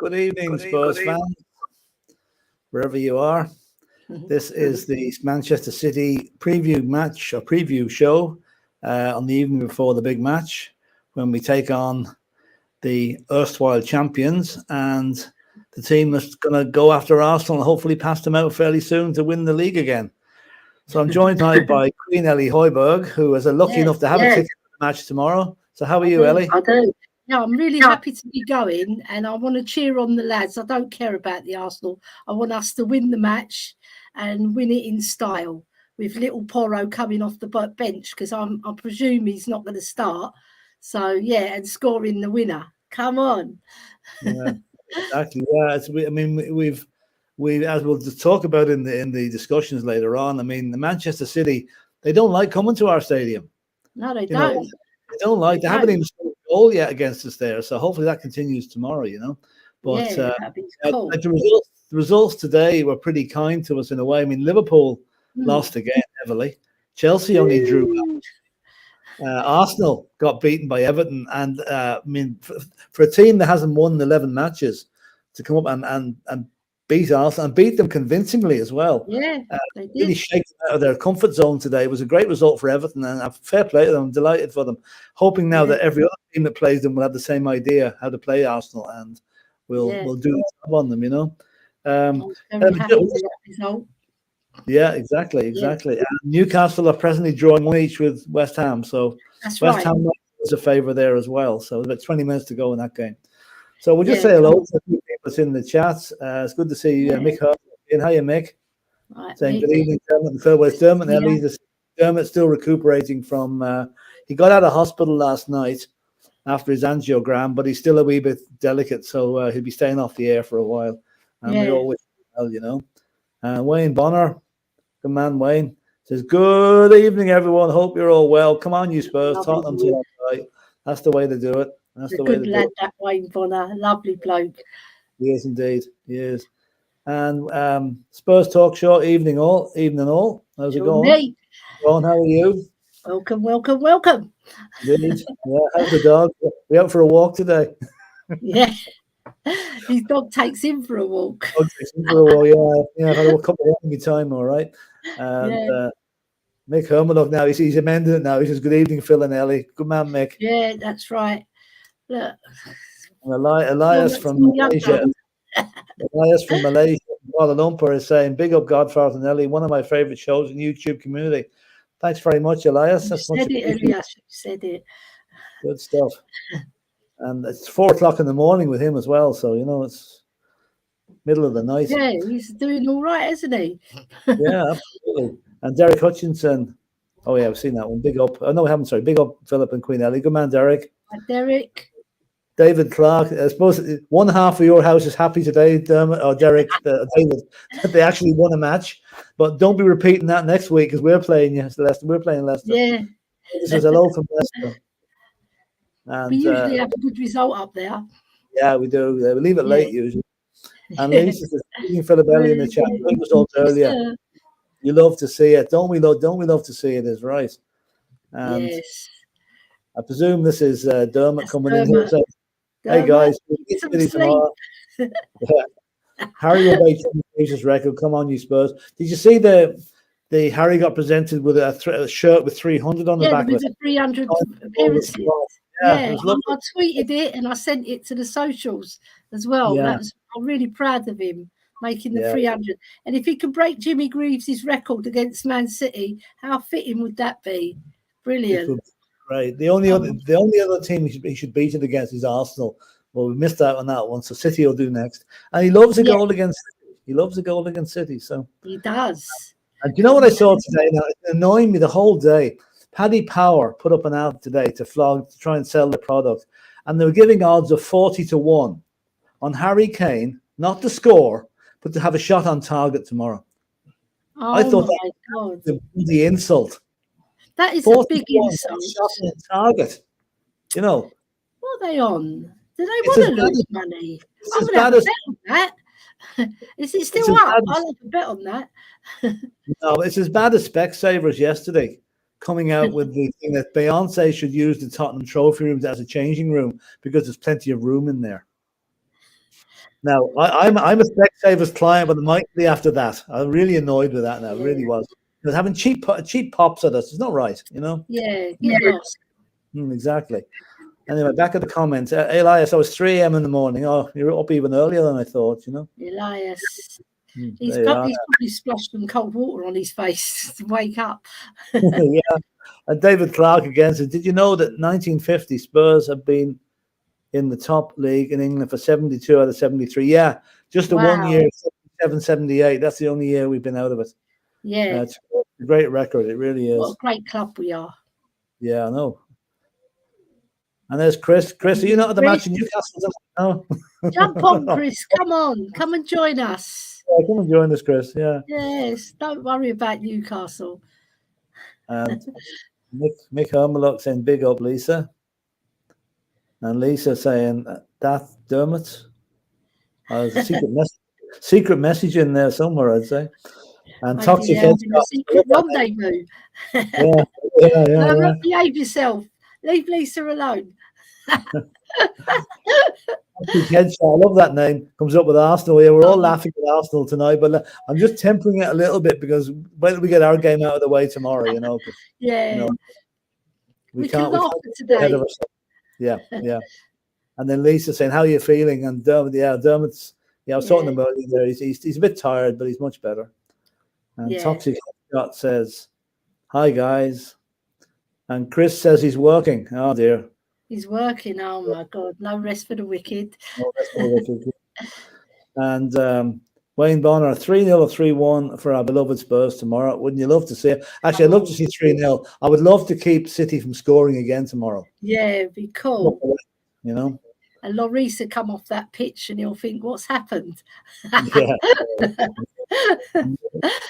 Good evening, Spurs fans, wherever you are. This is the Manchester City preview match or preview show on the evening before the big match when we take on the erstwhile champions and the team that's going to go after Arsenal and hopefully pass them out fairly soon to win the league again. So I'm joined tonight by Queen Ellie Hoiberg, who is lucky enough to have a ticket for the match tomorrow. So how are you, Ellie? I do. Yeah, I'm really happy to be going, and I want to cheer on the lads. I don't care about the Arsenal. I want us to win the match and win it in style with little Porro coming off the bench because I presume he's not going to start. So, yeah, and scoring the winner. Come on. Yeah, exactly. Yeah, we as we'll just talk about in the discussions later on. I mean, the Manchester City, they don't like coming to our stadium. No, they don't. They don't like. They haven't even scored a goal yet against us there. So hopefully that continues tomorrow. But that'd be cool. The results today were pretty kind to us in a way. I mean, Liverpool lost again heavily. Chelsea only drew. Arsenal got beaten by Everton, and for a team that hasn't won 11 matches to come up and beat Arsenal and beat them convincingly as well. Yeah, they did. Really shake them out of their comfort zone today. It was a great result for Everton, and fair play to them. I'm delighted for them. Hoping now that every other team that plays them will have the same idea how to play Arsenal, and we'll do the job on them. I'm very happy with that result. Yeah, exactly. Newcastle are presently drawing 1-1 with West Ham, so That's West Ham is a favour there as well. So about 20 minutes to go in that game. So we'll just say hello to the people that's in the chat. It's good to see Mick Hurst. How are you, Mick? Right, Saying good evening, Dermot and Phil. Well, it's Dermot and Ellie. Dermot's still recuperating from. He got out of hospital last night after his angiogram, but he's still a wee bit delicate, so he'll be staying off the air for a while. And we all wish him well, Wayne Bonner, good man, Wayne, says, good evening, everyone. Hope you're all well. Come on, you Spurs. Tottenham to right. That's the way to do it. That's the way to do it. Good lad, that Wayne Bonner. Lovely bloke. He is indeed. He is. And Spurs Talk Show, evening all. How's it going? Ron, how are you? Welcome. Indeed. Yeah, how's the dog? We out for a walk today? Yeah. His dog takes him for a walk. Yeah. I've had a couple of walking time, all right. And Mick Hermanov now, he's amended it now. He says, good evening, Phil and Ellie. Good man, Mick. Yeah, that's right. Look. And Elias from Malaysia. Kuala Lumpur is saying, big up Godfather and Ellie, one of my favourite shows in the YouTube community. Thanks very much, Elias. You said it. Good stuff. And it's 4:00 in the morning with him as well. So, it's middle of the night. Yeah, he's doing all right, isn't he? Yeah, absolutely. And Derek Hutchinson. Oh, yeah, I've seen that one. Big up. Oh, no, we haven't. Sorry. Big up, Philip and Queen Ellie. Good man, Derek. Hi, Derek. David Clark. I suppose one half of your house is happy today, Dermot, or Derek, David, that they actually won a match. But don't be repeating that next week because we're playing Leicester. We're playing Leicester. Yeah. This is hello from Leicester. And, we usually have a good result up there. Yeah, we do. We leave it late usually. And Lisa says, Philip Ellie in the chat. Good results earlier. You love to see it. Don't we love to see it is right. And yes. I presume this is Dermot coming in here saying, hey guys, Harry will make his record. Come on, you Spurs. Did you see the Harry got presented with a shirt with 300 on the back? Yeah, with the 300 appearances. Yeah, I tweeted it and I sent it to the socials as well. Yeah. I'm really proud of him making the 300. And if he could break Jimmy Greaves' record against Man City, how fitting would that be? Brilliant. Right. The only other team he should beat it against is Arsenal. Well, we missed out on that one, so City will do next. And he loves a goal against City. He loves a goal against City. So he does. And do you know what I saw today? Now, it annoyed me the whole day. Paddy Power put up an ad today to try and sell the product, and they were giving odds of 40-1 on Harry Kane, not to score, but to have a shot on target tomorrow. Oh, I thought that was the insult. That is a big insult. Shot on target. What are they on? Do they want to lose money? I'm going to have a bet on that. Is it still up? I'll have a bet on that. No, it's as bad as Specsavers yesterday, coming out with the thing that Beyonce should use the Tottenham trophy room as a changing room because there's plenty of room in there. Now, I'm a Specsavers client, but it might be after that. I'm really annoyed with that now. Yeah. It really was. It was having cheap pops at us. It's not right, you know? Yeah, get lost. Exactly. Anyway, back at the comments. Elias, I was 3 a.m. in the morning. Oh, you're up even earlier than I thought, you know? Elias. He's There you are. probably splashed some cold water on his face to wake up. Yeah. And David Clark again says, did you know that 1950 Spurs have been in the top league in England for 72 out of 73? Yeah, just the 1 year, 77, 78. That's the only year we've been out of it. Yeah. It's a great record. It really is. What a great club we are. Yeah, I know. And there's Chris. Chris, are you not at the match in Newcastle? No. Jump on, Chris. Come on. Come and join us. Yeah, come and join us, Chris. Yeah. Yes. Don't worry about Newcastle. And Mick Hermelot saying, big up, Lisa. And Lisa saying, that Dermot. There's a secret message in there somewhere, I'd say. And Toxic Head. Secret rendezvous. Yeah. Behave yourself. Leave Lisa alone. Headshot, I love that name. Comes up with Arsenal. Yeah, we're all laughing at Arsenal tonight, but I'm just tempering it a little bit because when we get our game out of the way tomorrow, you know. Yeah. You know, we can't laugh today. Yeah. And then Lisa saying, "How are you feeling?" And Dermot's. Yeah, I was talking about him there. He's a bit tired, but he's much better. And Toxic Headshot says, "Hi guys." And Chris says he's working. Oh dear. He's working. Oh my God. No rest for the wicked. No rest for the wicked. And Wayne Bonner, 3-0 or 3-1 for our beloved Spurs tomorrow. Wouldn't you love to see it? Actually, I'd love to see 3-0. I would love to keep City from scoring again tomorrow. Yeah, it'd be cool. You know? And Lloris will come off that pitch and he'll think, what's happened? Yeah.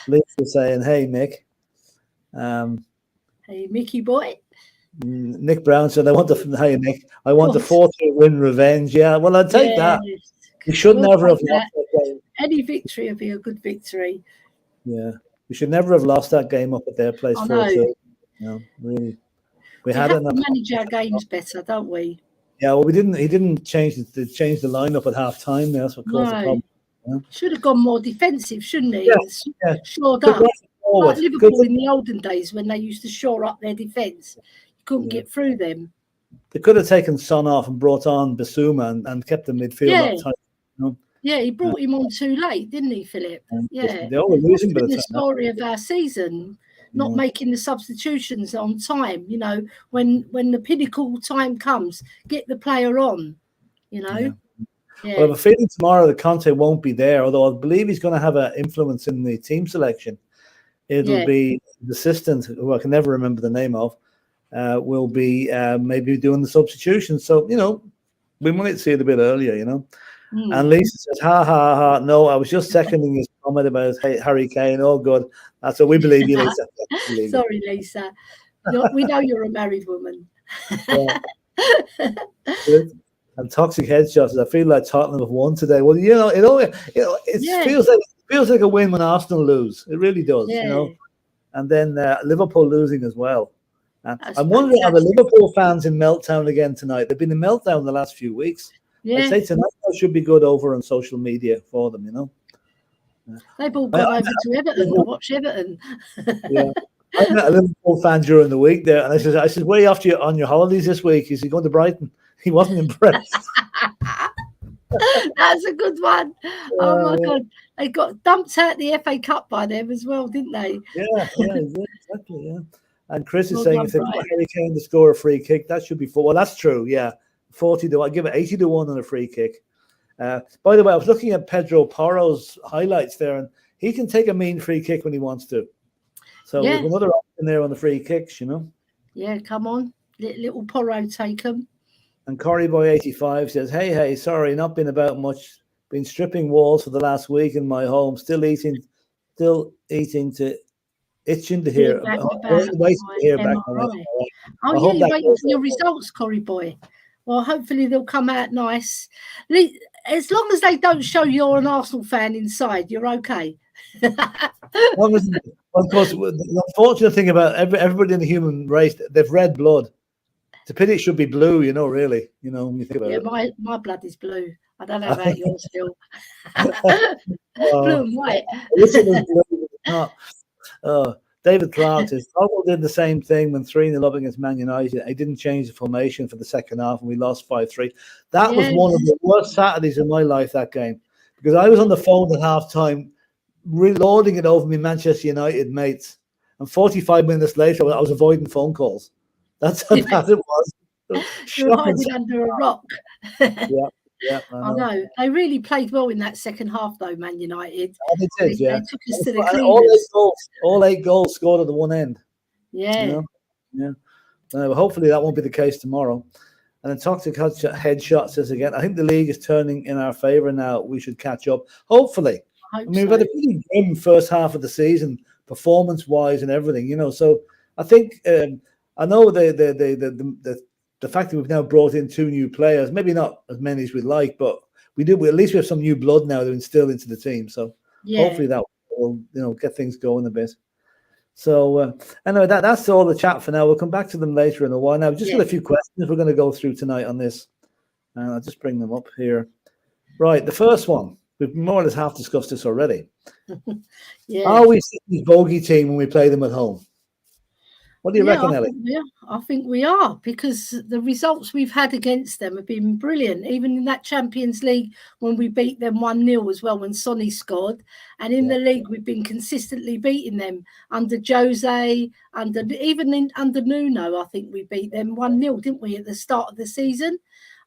Lisa saying, hey, Mick. Hey, Mickey boy. Nick Brown said, I want the 4-2 win revenge. Yeah, well, I'd take that. We should never have lost that game. Any victory would be a good victory. Yeah, we should never have lost that game up at their place. 4-2. No, really. We had to manage our games better, don't we? Yeah, well, we didn't. He didn't change the lineup at half time. That's what caused the problem. Yeah. Should have gone more defensive, shouldn't he? Yeah. Shored up. Like Liverpool in the olden days when they used to shore up their defence. You couldn't get through them. They could have taken Son off and brought on Bissouma and kept the midfield up tight. You know? Yeah, he brought him on too late, didn't he, Philip? Yeah. They all were losing by the time. The story of our season, not making the substitutions on time. You know, when the pinnacle time comes, get the player on, you know. Yeah. Well, I have a feeling tomorrow that Conte won't be there, although I believe he's going to have an influence in the team selection. It'll be the assistant, who I can never remember the name of, will be maybe doing the substitution. So, you know, we might see it a bit earlier, you know. And Lisa says, ha, ha, ha. No, I was just seconding his comment about Harry Kane. Oh, good. That's what we believe you, Lisa. Sorry, Lisa. We know you're a married woman. And Toxic Headshot says, I feel like Tottenham have won today. Well, it feels like a win when Arsenal lose. It really does, you know. And then Liverpool losing as well. I'm wondering, are the Liverpool fans in meltdown again tonight? They've been in meltdown the last few weeks. I'd say tonight should be good over on social media for them, you know. They've all gone over to Everton to watch Everton. I met a Liverpool fan during the week there, and I said, where are you off to on your holidays this week? He said, going to Brighton. He wasn't impressed. That's a good one. Oh my God. They got dumped out the FA Cup by them as well, didn't they? Yeah, exactly, yeah. And Chris is saying if they put Harry Kane to score a free kick, that should be well, that's true, yeah. 40 to 1. I'd give it 80 to 1 on a free kick. By the way, I was looking at Pedro Porro's highlights there, and he can take a mean free kick when he wants to. So there's another option there on the free kicks, you know. Yeah, come on. Little Porro take them. And Coreyboy85 says, hey, sorry, not been about much. Been stripping walls for the last week in my home. Still itching to hear. Waiting to hear back. Oh, yeah, you're waiting for your results, Corey Boy. Well, hopefully they'll come out nice. As long as they don't show you're an Arsenal fan inside, you're okay. Of course, the unfortunate thing about everybody in the human race, they've red blood. It's a pity it should be blue, you know, really. You know, when you think about it. My blood is blue. I don't know about yours, Phil. Oh, Blue and white. I wish it was blue, but it's not. David Clark says Tottenham did the same thing when 3-0 up against Man United. He didn't change the formation for the second half and we lost 5-3. That was one of the worst Saturdays in my life, that game, because I was on the phone at half time reloading it over my Manchester United mates. And 45 minutes later, I was avoiding phone calls. That's how bad it was. You're hiding under a rock. Yeah, I know. They really played well in that second half, though, Man United. Oh, they did, They took us to the cleaners. cleaners. All eight goals scored at the one end. Yeah. Hopefully that won't be the case tomorrow. And then Toxic Headshot says again, I think the league is turning in our favour now. We should catch up. Hopefully. I mean, we've had a pretty grim first half of the season, performance-wise and everything, So I think I know the fact that we've now brought in 2 new players, maybe not as many as we'd like, but at least we have some new blood now to instill into the team. So hopefully that will, get things going a bit. So anyway, that's all the chat for now. We'll come back to them later in a while. Now, we've just got a few questions we're going to go through tonight on this. And I'll just bring them up here. Right, the first one. We've more or less half discussed this already. Are we City's bogey team when we play them at home? What do you reckon, Ellie? I think we are, because the results we've had against them have been brilliant. Even in that Champions League when we beat them 1-0 as well, when Sonny scored. And in the league, we've been consistently beating them under Jose, under Nuno. I think we beat them 1-0, didn't we, at the start of the season?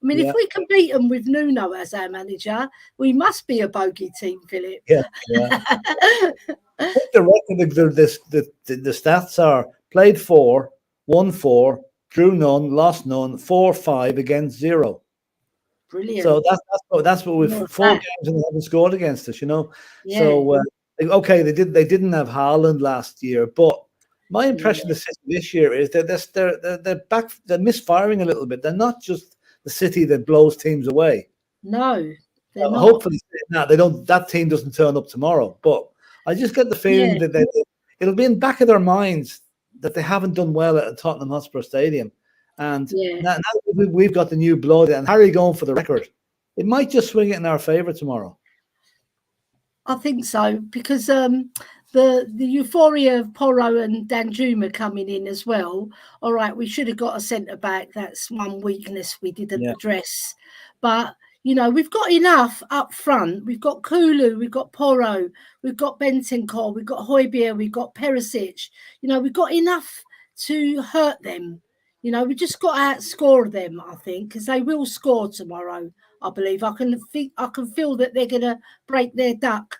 I mean, if we can beat them with Nuno as our manager, we must be a bogey team, Philip. Yeah. I think the stats are played 4, won 4, drew none, lost none, 4-5 against 0. Brilliant. So that's what we've 4 games and they haven't scored against us, Yeah. So okay, they didn't have Haaland last year, but my impression of the City this year is that they're misfiring a little bit. They're not just the City that blows teams away. No, they're not. Hopefully, that team doesn't turn up tomorrow. But I just get the feeling that it'll be in the back of their minds that they haven't done well at Tottenham Hotspur Stadium. And now we've got the new blood and Harry going for the record, it might just swing it in our favour tomorrow. I think so, because the euphoria of Porro and Danjuma coming in as well. All right, we should have got a centre-back. That's one weakness we didn't address. But, we've got enough up front. We've got Kulu, we've got Porro, we've got Bentancur, we've got Højbjerg, we've got Perisic. We've got enough to hurt them. We just got to outscore them, I think, because they will score tomorrow, I believe. I can feel that they're going to break their duck.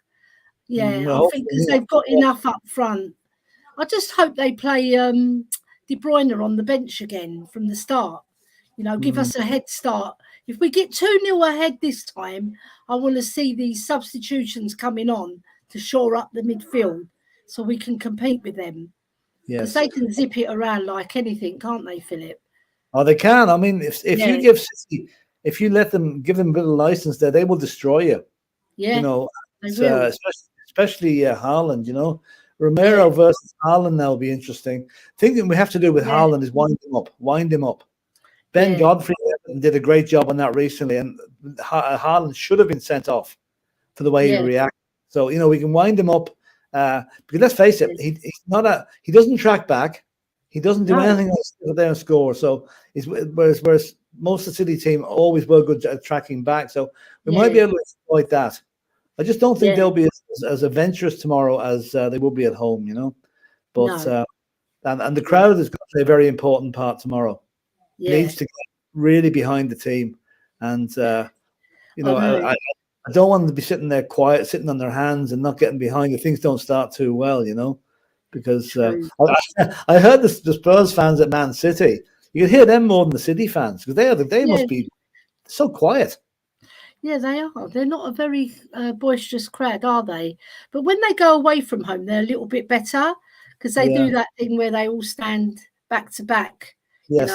Yeah, I think because they've got enough up front. I just hope they play De Bruyne on the bench again from the start. Give us a head start. If we get 2-0 ahead this time, I want to see these substitutions coming on to shore up the midfield so we can compete with them. Because they can zip it around like anything, can't they, Philip? Oh, they can. I mean, if you give City, if you give them a bit of license there, they will destroy you. Yeah, they will. Especially Haaland, Romero versus Haaland now will be interesting. The thing that we have to do with Haaland is wind him up. Ben Godfrey did a great job on that recently, and Haaland should have been sent off for the way he reacted. So, we can wind him up because let's face it, he doesn't track back. He doesnn't do anything else there and score. So, whereas most of the City team always were good at tracking back. So, we might be able to exploit that. I just don't think they'll be as adventurous tomorrow as they will be at home, But and the crowd is going to play a very important part tomorrow. Needs to get really behind the team, and I don't want them to be sitting there quiet, sitting on their hands, and not getting behind if things don't start too well, Because I heard the Spurs fans at Man City. You could hear them more than the City fans because they must be so quiet. Yeah, they are. They're not a very boisterous crowd, are they? But when they go away from home, they're a little bit better because they do that thing where they all stand back to back. Yes,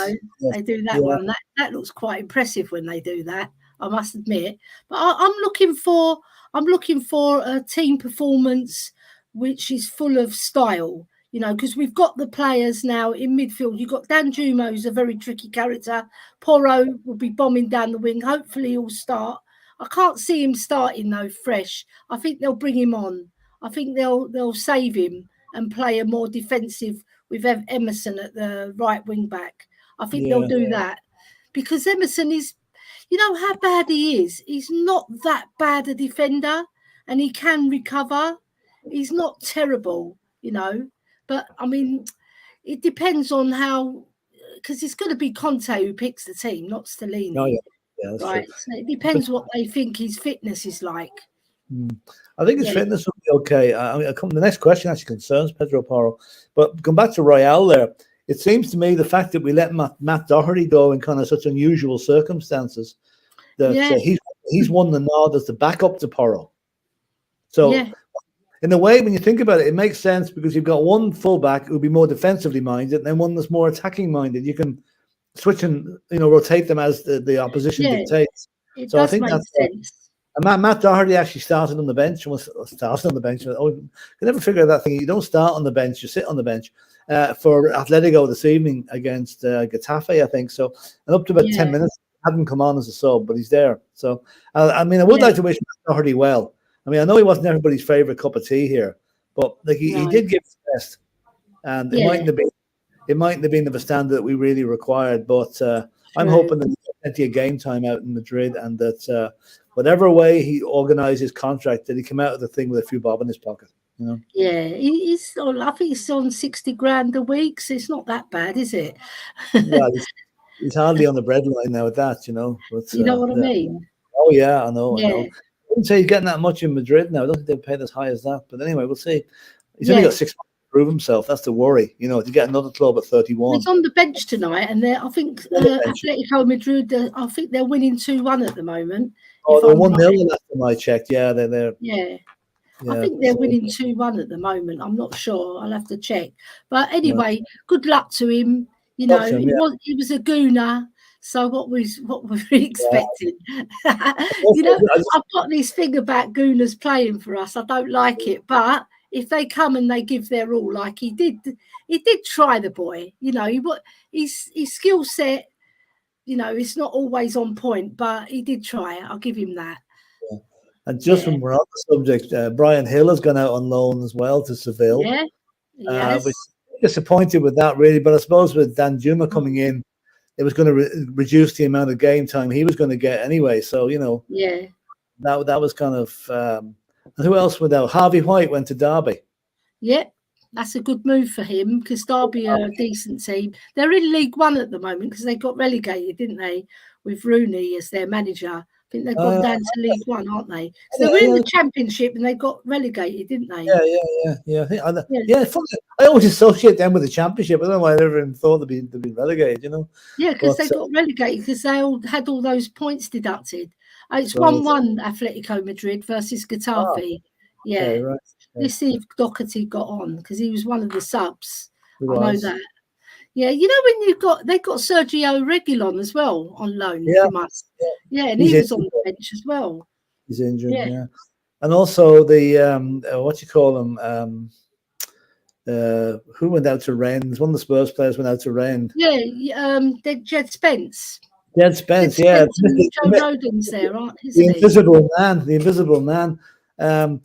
they do that one. That looks quite impressive when they do that, I must admit. But I'm looking for a team performance which is full of style. Because we've got the players now in midfield. You've got Danjuma, who's a very tricky character. Porro will be bombing down the wing. Hopefully he'll start. I can't see him starting though fresh. I think they'll bring him on. I think they'll save him and play a more defensive with Emerson at the right wing back. I think they'll do that because Emerson is, you know how bad he is. He's not that bad a defender, and he can recover. He's not terrible, you know. But I mean, it depends on how, because it's going to be Conte who picks the team, not Stellini. Oh, yeah, that's right. true. So it depends what they think his fitness is like. I think his fitness will be okay. I mean, the next question actually concerns Pedro Porro, but going back to Royale there, it seems to me the fact that we let Matt Doherty go in kind of such unusual circumstances that he's won the nod as the backup to Porro. So in a way, when you think about it, it makes sense because you've got one fullback who'll be more defensively minded, and then one that's more attacking minded. You can switch and rotate them as the opposition dictates. It so does I think make that's sense. And Matt Doherty actually started on the bench. I never figure out that thing. You don't start on the bench; you sit on the bench for Atletico this evening against Getafe, I think. So, and up to about 10 minutes, hadn't come on as a sub, but he's there. So, I mean, I would like to wish Matt Doherty well. I mean, I know he wasn't everybody's favorite cup of tea here, but like he did give his best, and it mightn't have been of a standard that we really required. But I'm hoping that he gets plenty of game time out in Madrid, and that whatever way he organised his contract, that he come out of the thing with a few bob in his pocket. You know? Yeah, he's on, I think he's on 60 grand a week, so it's not that bad, is it? Well, he's hardly on the breadline now with that, But, you know what I mean? Oh yeah, I know. Yeah. I wouldn't say he's getting that much in Madrid now. I don't think they've paid as high as that. But anyway, we'll see. He's only got 6 months to prove himself. That's the worry, to get another club at 31. He's on the bench tonight, and I think Atletico Madrid, I think they're winning 2-1 at the moment. Oh, they're 1-0 the last time I checked. Yeah, they're. Yeah. I think they're winning 2-1 at the moment. I'm not sure. I'll have to check. But anyway, good luck to him. He was a gooner. So what were we expecting? I've got this thing about gooners playing for us. I don't like it, but if they come and they give their all, like he did try, the boy. His skill set, it's not always on point, but he did try. I'll give him that. Yeah. And just when we're on the subject, Brian Hill has gone out on loan as well to Seville. Yeah, yes. Which disappointed with that, really. But I suppose with Dan Juma coming in, it was going to reduce the amount of game time he was going to get anyway. So, that was kind of and who else went out? Harvey White went to Derby. Yeah, that's a good move for him because Derby are a decent team. They're in League One at the moment because they got relegated, didn't they, with Rooney as their manager. I think they've gone down to League One, aren't they? So they were in the Championship and they got relegated, didn't they? Yeah. I always associate them with the Championship. I don't know why I never even thought they'd be relegated, Yeah, because they got relegated because they all had all those points deducted. It's 1-1 Atletico Madrid versus Getafe. Right. Let's see if Doherty got on because he was one of the subs. I know that. Yeah, when they got Sergio Reguilon as well on loan from us. Yeah, and he was on the bench as well. He's injured, and also the what you call him, who went out to Rennes? One of the Spurs players went out to Rennes. Yeah, Jed Spence. Jed Spence, Joe Rodon's there, aren't he? The invisible man. I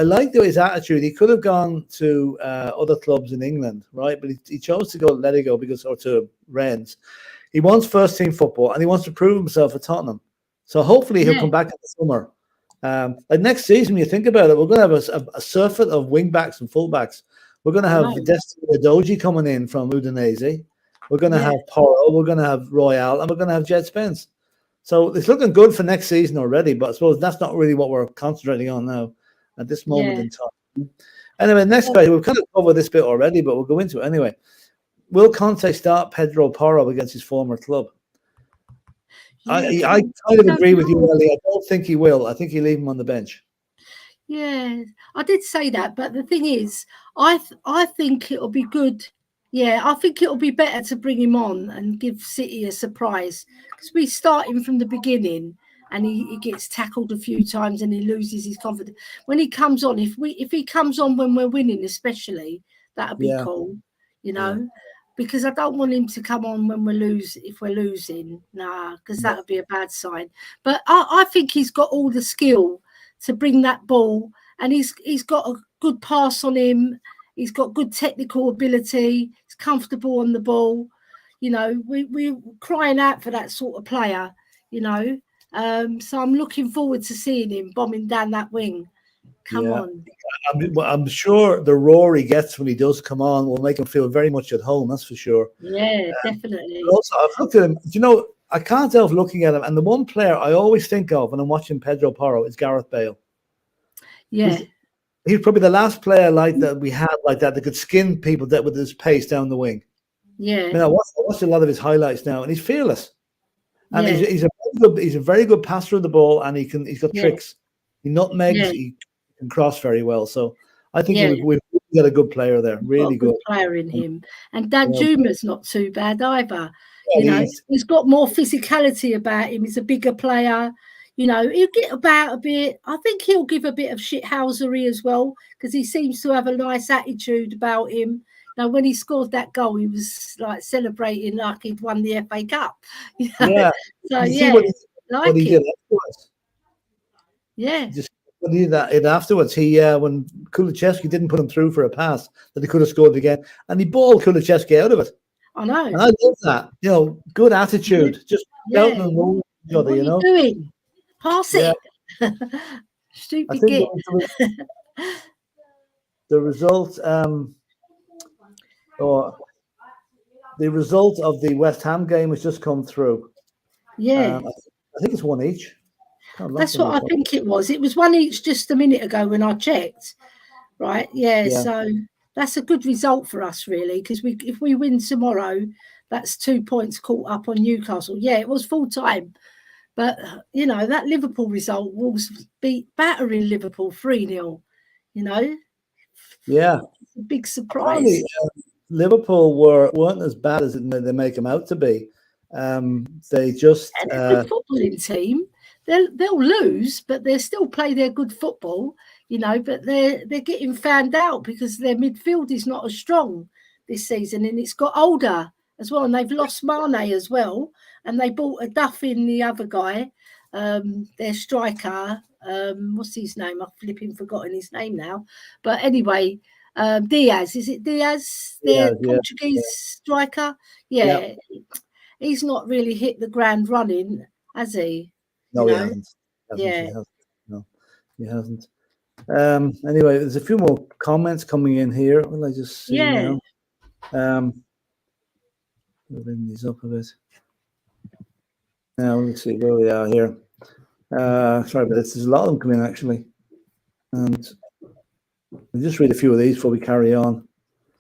like his attitude. He could have gone to other clubs in England, right? But he chose to go to Atletico or to Rennes. He wants first team football and he wants to prove himself at Tottenham. So hopefully he'll come back in the summer. Like next season, when you think about it, we're going to have a surfeit of wing backs and full backs. We're going to have Destiny Udogie coming in from Udinese. We're going to have Porro. We're going to have Royale, and we're going to have Jed Spence. So it's looking good for next season already, but I suppose that's not really what we're concentrating on now at this moment in time. Anyway, next question. We've kind of covered this bit already, but we'll go into it anyway. Will Conte start Pedro Porro against his former club? I kind of agree with you, Ellie. I don't think he will. I think he'll leave him on the bench. Yeah, I did say that, but the thing is, I think it'll be good. Yeah, I think it'll be better to bring him on and give City a surprise because we start him from the beginning and he gets tackled a few times and he loses his confidence. When he comes on, if he comes on when we're winning, especially, that'd be cool, because I don't want him to come on when if we're losing. Nah, because that would be a bad sign. But I think he's got all the skill to bring that ball, and he's got a good pass on him. He's got good technical ability. He's comfortable on the ball. You know, we're crying out for that sort of player, you know. So I'm looking forward to seeing him bombing down that wing. Come on. I'm sure the roar he gets when he does come on will make him feel very much at home, that's for sure. Yeah, definitely. Also, I've looked at him. You know, I can't help looking at him, and the one player I always think of when I'm watching Pedro Porro is Gareth Bale. Yeah. He's probably the last player like that we had like that could skin people that with his pace down the wing. Yeah. I mean, I watched a lot of his highlights now, and he's fearless. And he's a very good passer of the ball, and he's got tricks. He nutmegs. He can cross very well. So I think we've got a good player there. Really good player in him. And Danjuma's not too bad either. You know, he's got more physicality about him. He's a bigger player. You know, he'll get about a bit. I think he'll give a bit of shithousery as well, because he seems to have a nice attitude about him. Now, when he scored that goal, he was like celebrating like he'd won the FA Cup. You know? Yeah. So what he did afterwards. Yeah. Just did that afterwards. He when Kulusevski didn't put him through for a pass that he could have scored again, and he balled Kulusevski out of it. I know. And I love that. You know, good attitude. Just shouting and rolling each other. You know, what are you doing? Pass it. Stupid. I think the result. Or the result of the West Ham game has just come through. Yeah. I think it's one each. That's what I think it was. It was one each just a minute ago when I checked. Right? Yeah. So that's a good result for us, really, because if we win tomorrow, that's 2 points caught up on Newcastle. Yeah, it was full time. But, you know, that Liverpool result will be battering Liverpool 3-0, you know? Yeah. It's a big surprise. Apparently, Liverpool weren't as bad as they make them out to be. They just they're a good footballing team. They'll lose, but they still play their good football, you know. But they're getting found out because their midfield is not as strong this season, and it's got older as well. And they've lost Mane as well, and they bought a duff in the other guy, their striker. What's his name? I've flipping forgotten his name now. But anyway. Diaz, is it Diaz? The Portuguese striker? Yeah. He's not really hit the ground running, has he? No, he hasn't. No, he hasn't. Anyway, there's a few more comments coming in here. Will I just see now? We'll bring these up a bit. Now let's see where we are here. Sorry, but there's a lot of them coming in actually, and. We'll just read a few of these before we carry on.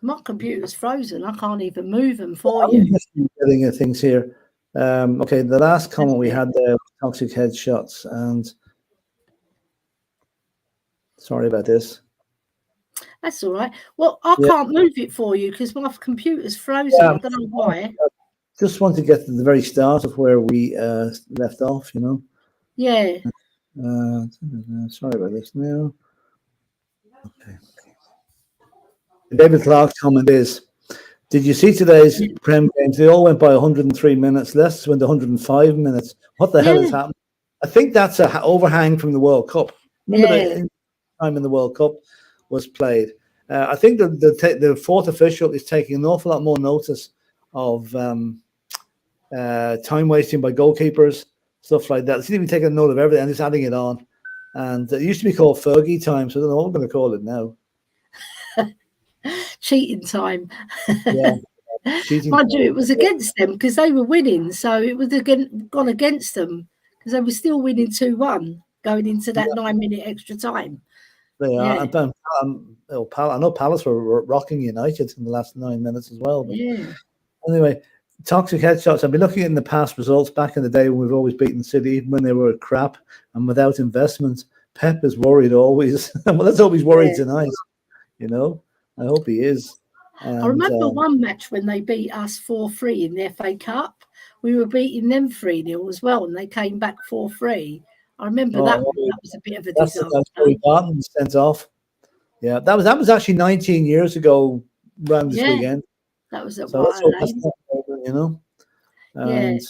My computer's frozen. I can't even move them for you. Getting things here. Okay, the last comment we had there was toxic headshots, and sorry about this. That's all right. Well, I can't move it for you because my computer's frozen. I don't know why. Just want to get to the very start of where we left off, you know. Yeah. Sorry about this now. Okay. David Clark's comment is, did you see today's Prem games? They all went by 103 minutes. Leicester went 105 minutes. What the hell has happened? I think that's an overhang from the World Cup. Remember the time in the World Cup was played. I think the fourth official is taking an awful lot more notice of time wasting by goalkeepers, stuff like that. They seem to be taking note of everything and just adding it on. And it used to be called Fergie time, so I don't know what I'm going to call it now. Cheating time. Cheating Mind you, it was against them because they were winning, so it would have gone against them because they were still winning 2-1 going into that 9-minute extra time. They are. I know Palace were rocking United in the last 9 minutes as well. But anyway, toxic headshots. I've been looking in the past results back in the day when we've always beaten City, even when they were crap and without investment. Pep is worried always. Well, let's hope he's worried tonight. You know, I hope he is. And, I remember one match when they beat us 4-3 in the FA Cup. We were beating them 3-0 as well, and they came back 4-3. I remember that one. That was a bit of a disaster. That's Barton sent off. Yeah, that was actually 19 years ago around this weekend. That was at So let's White hope that's Lane. not over, you know. Yeah. And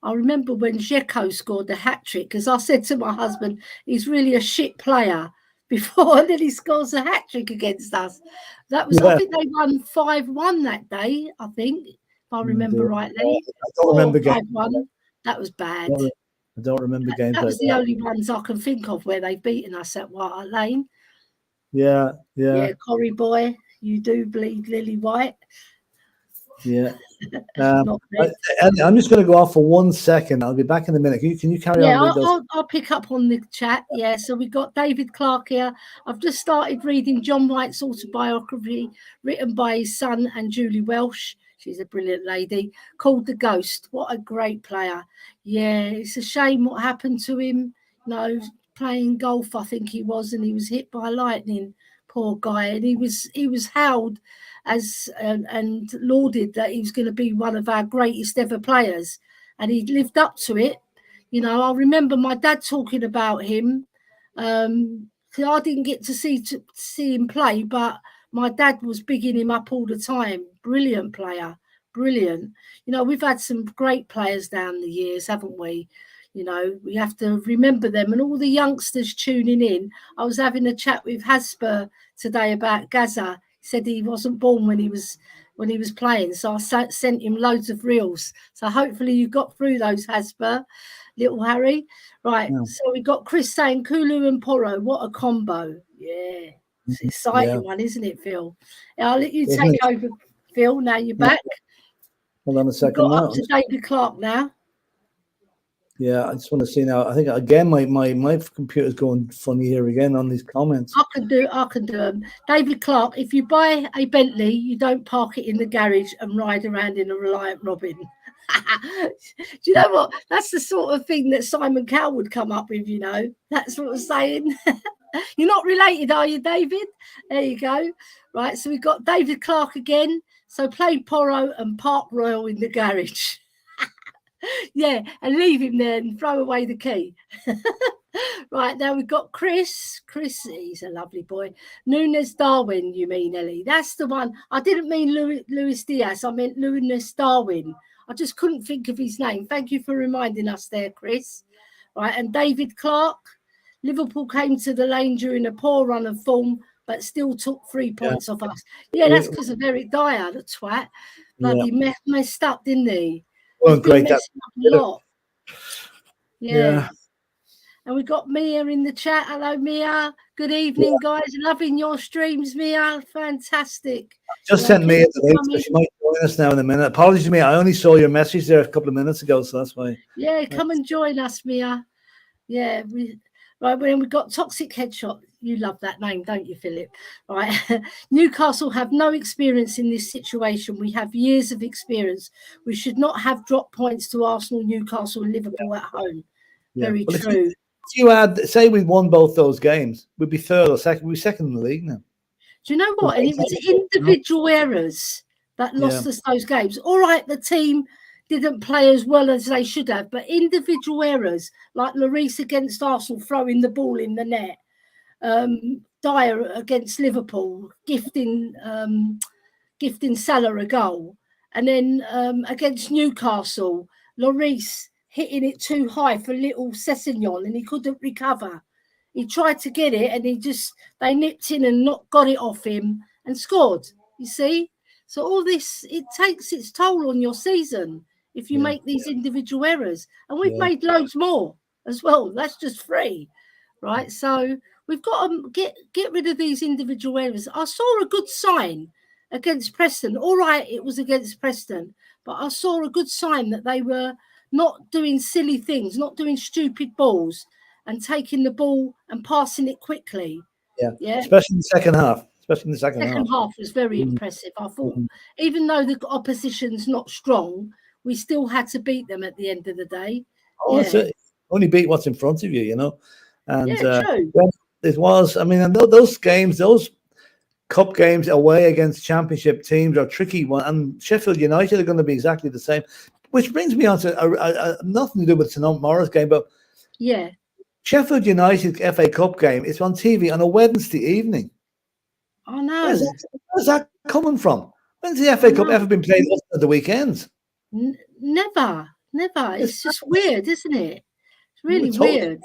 I remember when Dzeko scored the hat trick, because I said to my husband, he's really a shit player before, and then he scores a hat trick against us. That was, I yeah, think they won 5-1 that day, I think, if I remember rightly. I don't Or remember games. 5-1. That was bad. I don't remember games That like was the that. only ones I can think of where they've beaten us at White Hart Lane. Yeah. Yeah, Corrie boy, you do bleed lily white. Yeah. Not red. I'm just going to go off for 1 second. I'll be back in a minute. Can you carry on? Yeah, Read those? I'll pick up on the chat. Yeah, so we've got David Clark here. I've just started reading John White's autobiography written by his son and Julie Welsh. She's a brilliant lady, called The Ghost. What a great player. Yeah, it's a shame what happened to him. You know, playing golf, I think he was, and he was hit by lightning. Poor guy. And he was hailed as and lauded that he was going to be one of our greatest ever players. And he lived up to it. You know, I remember my dad talking about him. I didn't get to see him play, but my dad was bigging him up all the time. Brilliant player, brilliant. You know, we've had some great players down the years, haven't we? You know, we have to remember them, and all the youngsters tuning in. I was having a chat with Hasper today about Gaza. He said he wasn't born when he was playing, so I sent him loads of reels. So hopefully you got through those, Hasper, little Harry. Right, Yeah. so we got Chris saying Kulu and Porro, what a combo. Yeah, it's an exciting one, isn't it, Phil? I'll let you take over, Phil. Now you're back. Hold on a We've second got now. up to David Clark now. Yeah, I just want to see now. I think again my computer's going funny here again on these comments. I can do them. David Clark, if you buy a Bentley, you don't park it in the garage and ride around in a Reliant Robin. Do you know what? That's the sort of thing that Simon Cowell would come up with, you know. That sort of saying. You're not related, are you, David? There you go. Right, so we've got David Clark again. So play Porro and Park Royal in the garage. Yeah, and leave him there and throw away the key. Right, now we've got Chris. Chris, he's a lovely boy. Nunes Darwin, you mean, Ellie? That's the one. I didn't mean Luis Diaz. I meant Nunes Darwin. I just couldn't think of his name. Thank you for reminding us there, Chris. Right, and David Clark. Liverpool came to the lane during a poor run of form, but still took 3 points off us. Yeah, that's because of Eric Dyer, the twat. Bloody messed up, didn't he? He's been messing up a lot. Yeah. And we've got Mia in the chat. Hello, Mia. Good evening, guys. Loving your streams, Mia. Fantastic. Just sent Mia the link, so she might join us now in a minute. Apologies, Mia. I only saw your message there a couple of minutes ago, so that's why. Yeah, come and join us, Mia. Yeah, right, when we've got Toxic Headshot. You love that name, don't you, Philip? Right. Newcastle have no experience in this situation. We have years of experience. We should not have dropped points to Arsenal, Newcastle, and Liverpool at home. Very true. If you had, say we won both those games, we'd be third or second. We'd be second in the league now. Do you know what? And it was individual errors that lost us those games. All right, the team didn't play as well as they should have, but individual errors like Lloris against Arsenal throwing the ball in the net, Dyer against Liverpool gifting Salah a goal, and then against Newcastle, Lloris hitting it too high for little Sessegnon and he couldn't recover. He tried to get it and they nipped in and not got it off him and scored. You see? So all this, it takes its toll on your season if you make these individual errors. And we've made loads more as well. That's just free, right? So we've got to get rid of these individual errors. I saw a good sign against Preston. All right, it was against Preston, but I saw a good sign that they were not doing silly things, not doing stupid balls and taking the ball and passing it quickly. Yeah. Especially in the second half. The second half was very impressive. I thought, even though the opposition's not strong, we still had to beat them at the end of the day. Oh, that's it. Only beat what's in front of you, you know. And true. It was, I mean, and those games, those cup games away against championship teams are tricky one, and Sheffield United are going to be exactly the same. Which brings me on to nothing to do with tomorrow's game, but Sheffield United FA Cup game is on TV on a Wednesday evening. I know. Where's that coming from? When's the FA Cup ever been played at the weekends? Never. It's just weird, isn't it? It's really totally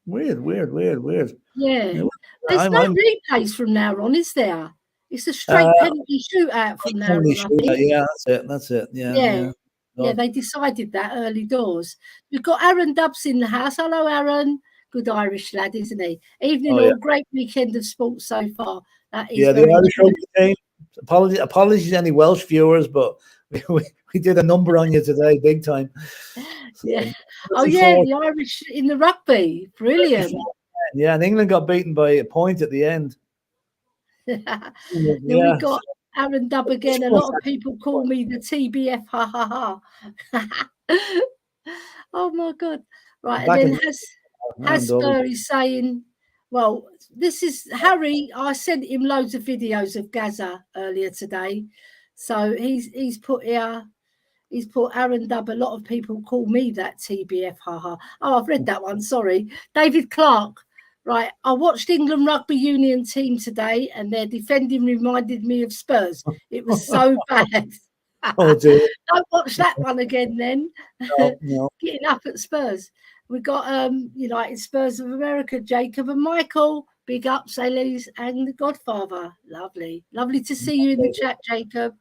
weird. Weird. Yeah. There's no replays from now on, is there? It's a straight penalty shootout from now on, I think. Yeah, that's it. Yeah. Yeah, they decided that early doors. We've got Aaron Dubbs in the house. Hello, Aaron. Good Irish lad, isn't he? Evening all, great weekend of sports so far. That is the Irish rugby team. Apologies to any Welsh viewers, but we did a number on you today, big time. So, the Irish in the rugby. Brilliant. Yeah, and England got beaten by a point at the end. Then we got Aaron Dubb again. A lot of people call me the TBF. Ha. Oh my God. Right. And then Hasper is saying, well, this is Harry. I sent him loads of videos of Gaza earlier today. So he's put here, he's put Aaron Dubb. A lot of people call me that TBF. Ha. Oh, I've read that one. Sorry. David Clark. Right, I watched England Rugby Union team today, and their defending reminded me of Spurs. It was so bad. Oh, dear. Don't watch that one again then. No. Getting up at Spurs. We got United Spurs of America, Jacob and Michael. Big ups, Elise and the Godfather. Lovely to see you in the chat, Jacob.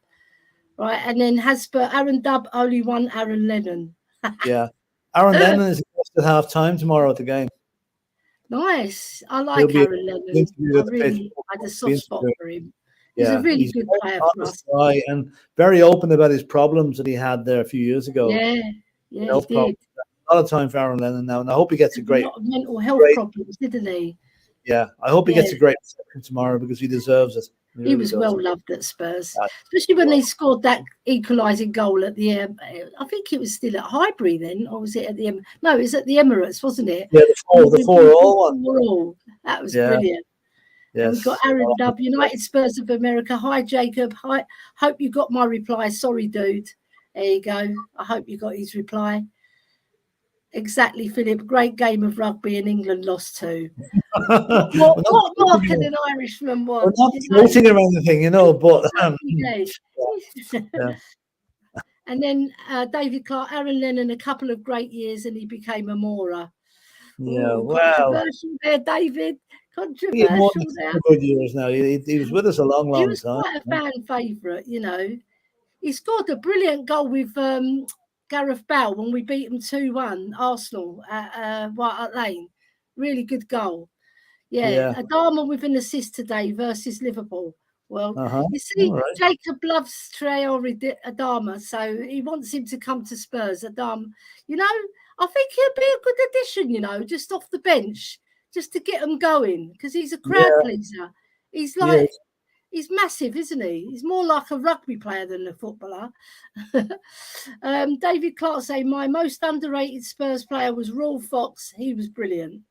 Right, and then Hasper, Aaron Dubb only won Aaron Lennon. Yeah, Aaron Lennon is at half time tomorrow at the game. Nice. I like Aaron Lennon. I really had a soft spot for him. He's a really good player for us. And very open about his problems that he had there a few years ago. Yeah, he did. A lot of time for Aaron Lennon now, and I hope he gets a lot of mental health problems, didn't he? Yeah, I hope he gets a great reception tomorrow because he deserves it. He was well loved at Spurs, especially when they scored that equalising goal at the I think it was still at Highbury then, or was it at the No, it was at the Emirates, wasn't it? Yeah, the 4-4 one. That was brilliant. Yes. We've got Aaron Dubb, United Spurs of America. Hi, Jacob. Hi. Hope you got my reply. Sorry, dude. There you go. I hope you got his reply. Exactly, Philip. Great game of rugby, and England lost too. What more can an Irishman want? We're not floating around the thing, but And then David Clark, Aaron Lennon, a couple of great years, and he became a Mora. Yeah, controversial there, David. Controversial there. Good years now. He was with us a long time. He was quite a fan favourite, He scored a brilliant goal with Gareth Bale when we beat them 2-1, Arsenal at White Hart Lane. Really good goal. Yeah. Adama with an assist today versus Liverpool. Well, you see, Jacob loves Traore Adama, so he wants him to come to Spurs. Adama, I think he'll be a good addition, just off the bench, just to get him going, because he's a crowd pleaser. He's like... He's massive, isn't he? He's more like a rugby player than a footballer. David Clark saying, my most underrated Spurs player was Raul Fox. He was brilliant.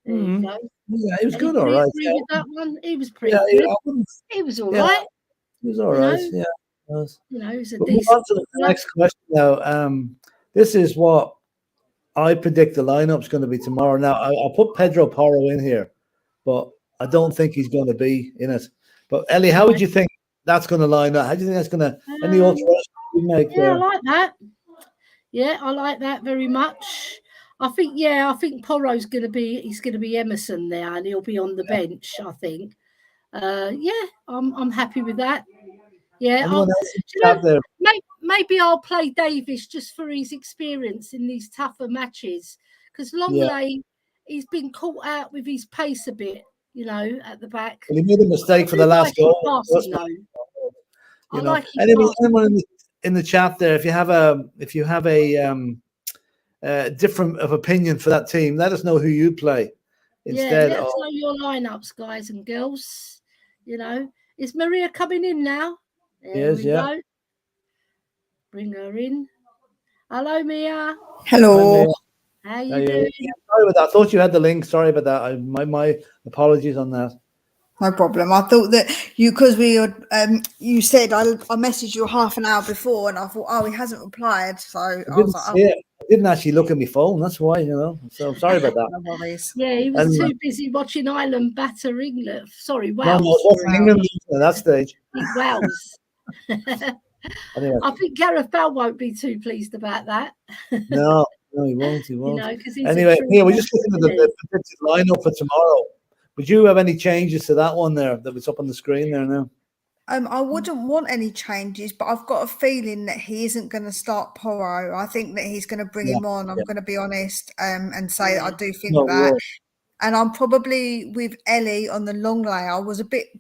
There you go. Yeah, he was good, all right. Agree with that one? He was pretty good. He was all right. He was all right, yeah. He was a we'll decent... move on to the next question now. This is what I predict the lineup's going to be tomorrow. Now, I'll put Pedro Porro in here, but I don't think he's going to be in it. But Ellie, how would you think that's going to line up? How do you think that's going to any alterations you make there? I like that. Yeah, I like that very much. I think Porro's going to be Emerson there, and he'll be on the bench. I think. I'm happy with that. Yeah, maybe I'll play Davis just for his experience in these tougher matches, because Longley he's been caught out with his pace a bit. At the back. Well, he made a mistake for the last goal. Anyone in the chat there, if you have a different of opinion for that team, let us know who you play instead. Let us know your lineups, guys and girls. Is Maria coming in now? There we go. Bring her in. Hello, Mia. Hello. Hi, Mia. How you doing? Sorry about that. I thought you had the link. Sorry about that. My apologies on that. No problem. I thought that because you said I messaged you half an hour before, and I thought, he hasn't replied. So I was like, I didn't actually look at my phone. That's why, So sorry about that. No worries. Yeah, he was too busy watching Ireland batter England. Sorry, Wales. No, England at that stage. Wales. Anyway, I think Gareth Bale won't be too pleased about that. no, he won't. He You won't. know, because he's Anyway, a true yeah, we're just looking at isn't the he? predicted lineup for tomorrow. Would you have any changes to that one there that was up on the screen there now? I wouldn't want any changes, but I've got a feeling that he isn't going to start Porro. I think that he's going to bring Yeah, him on. I'm yeah. going to be honest, and say that I Yeah. do think No, that. well, And I'm probably with Ellie on the long lay.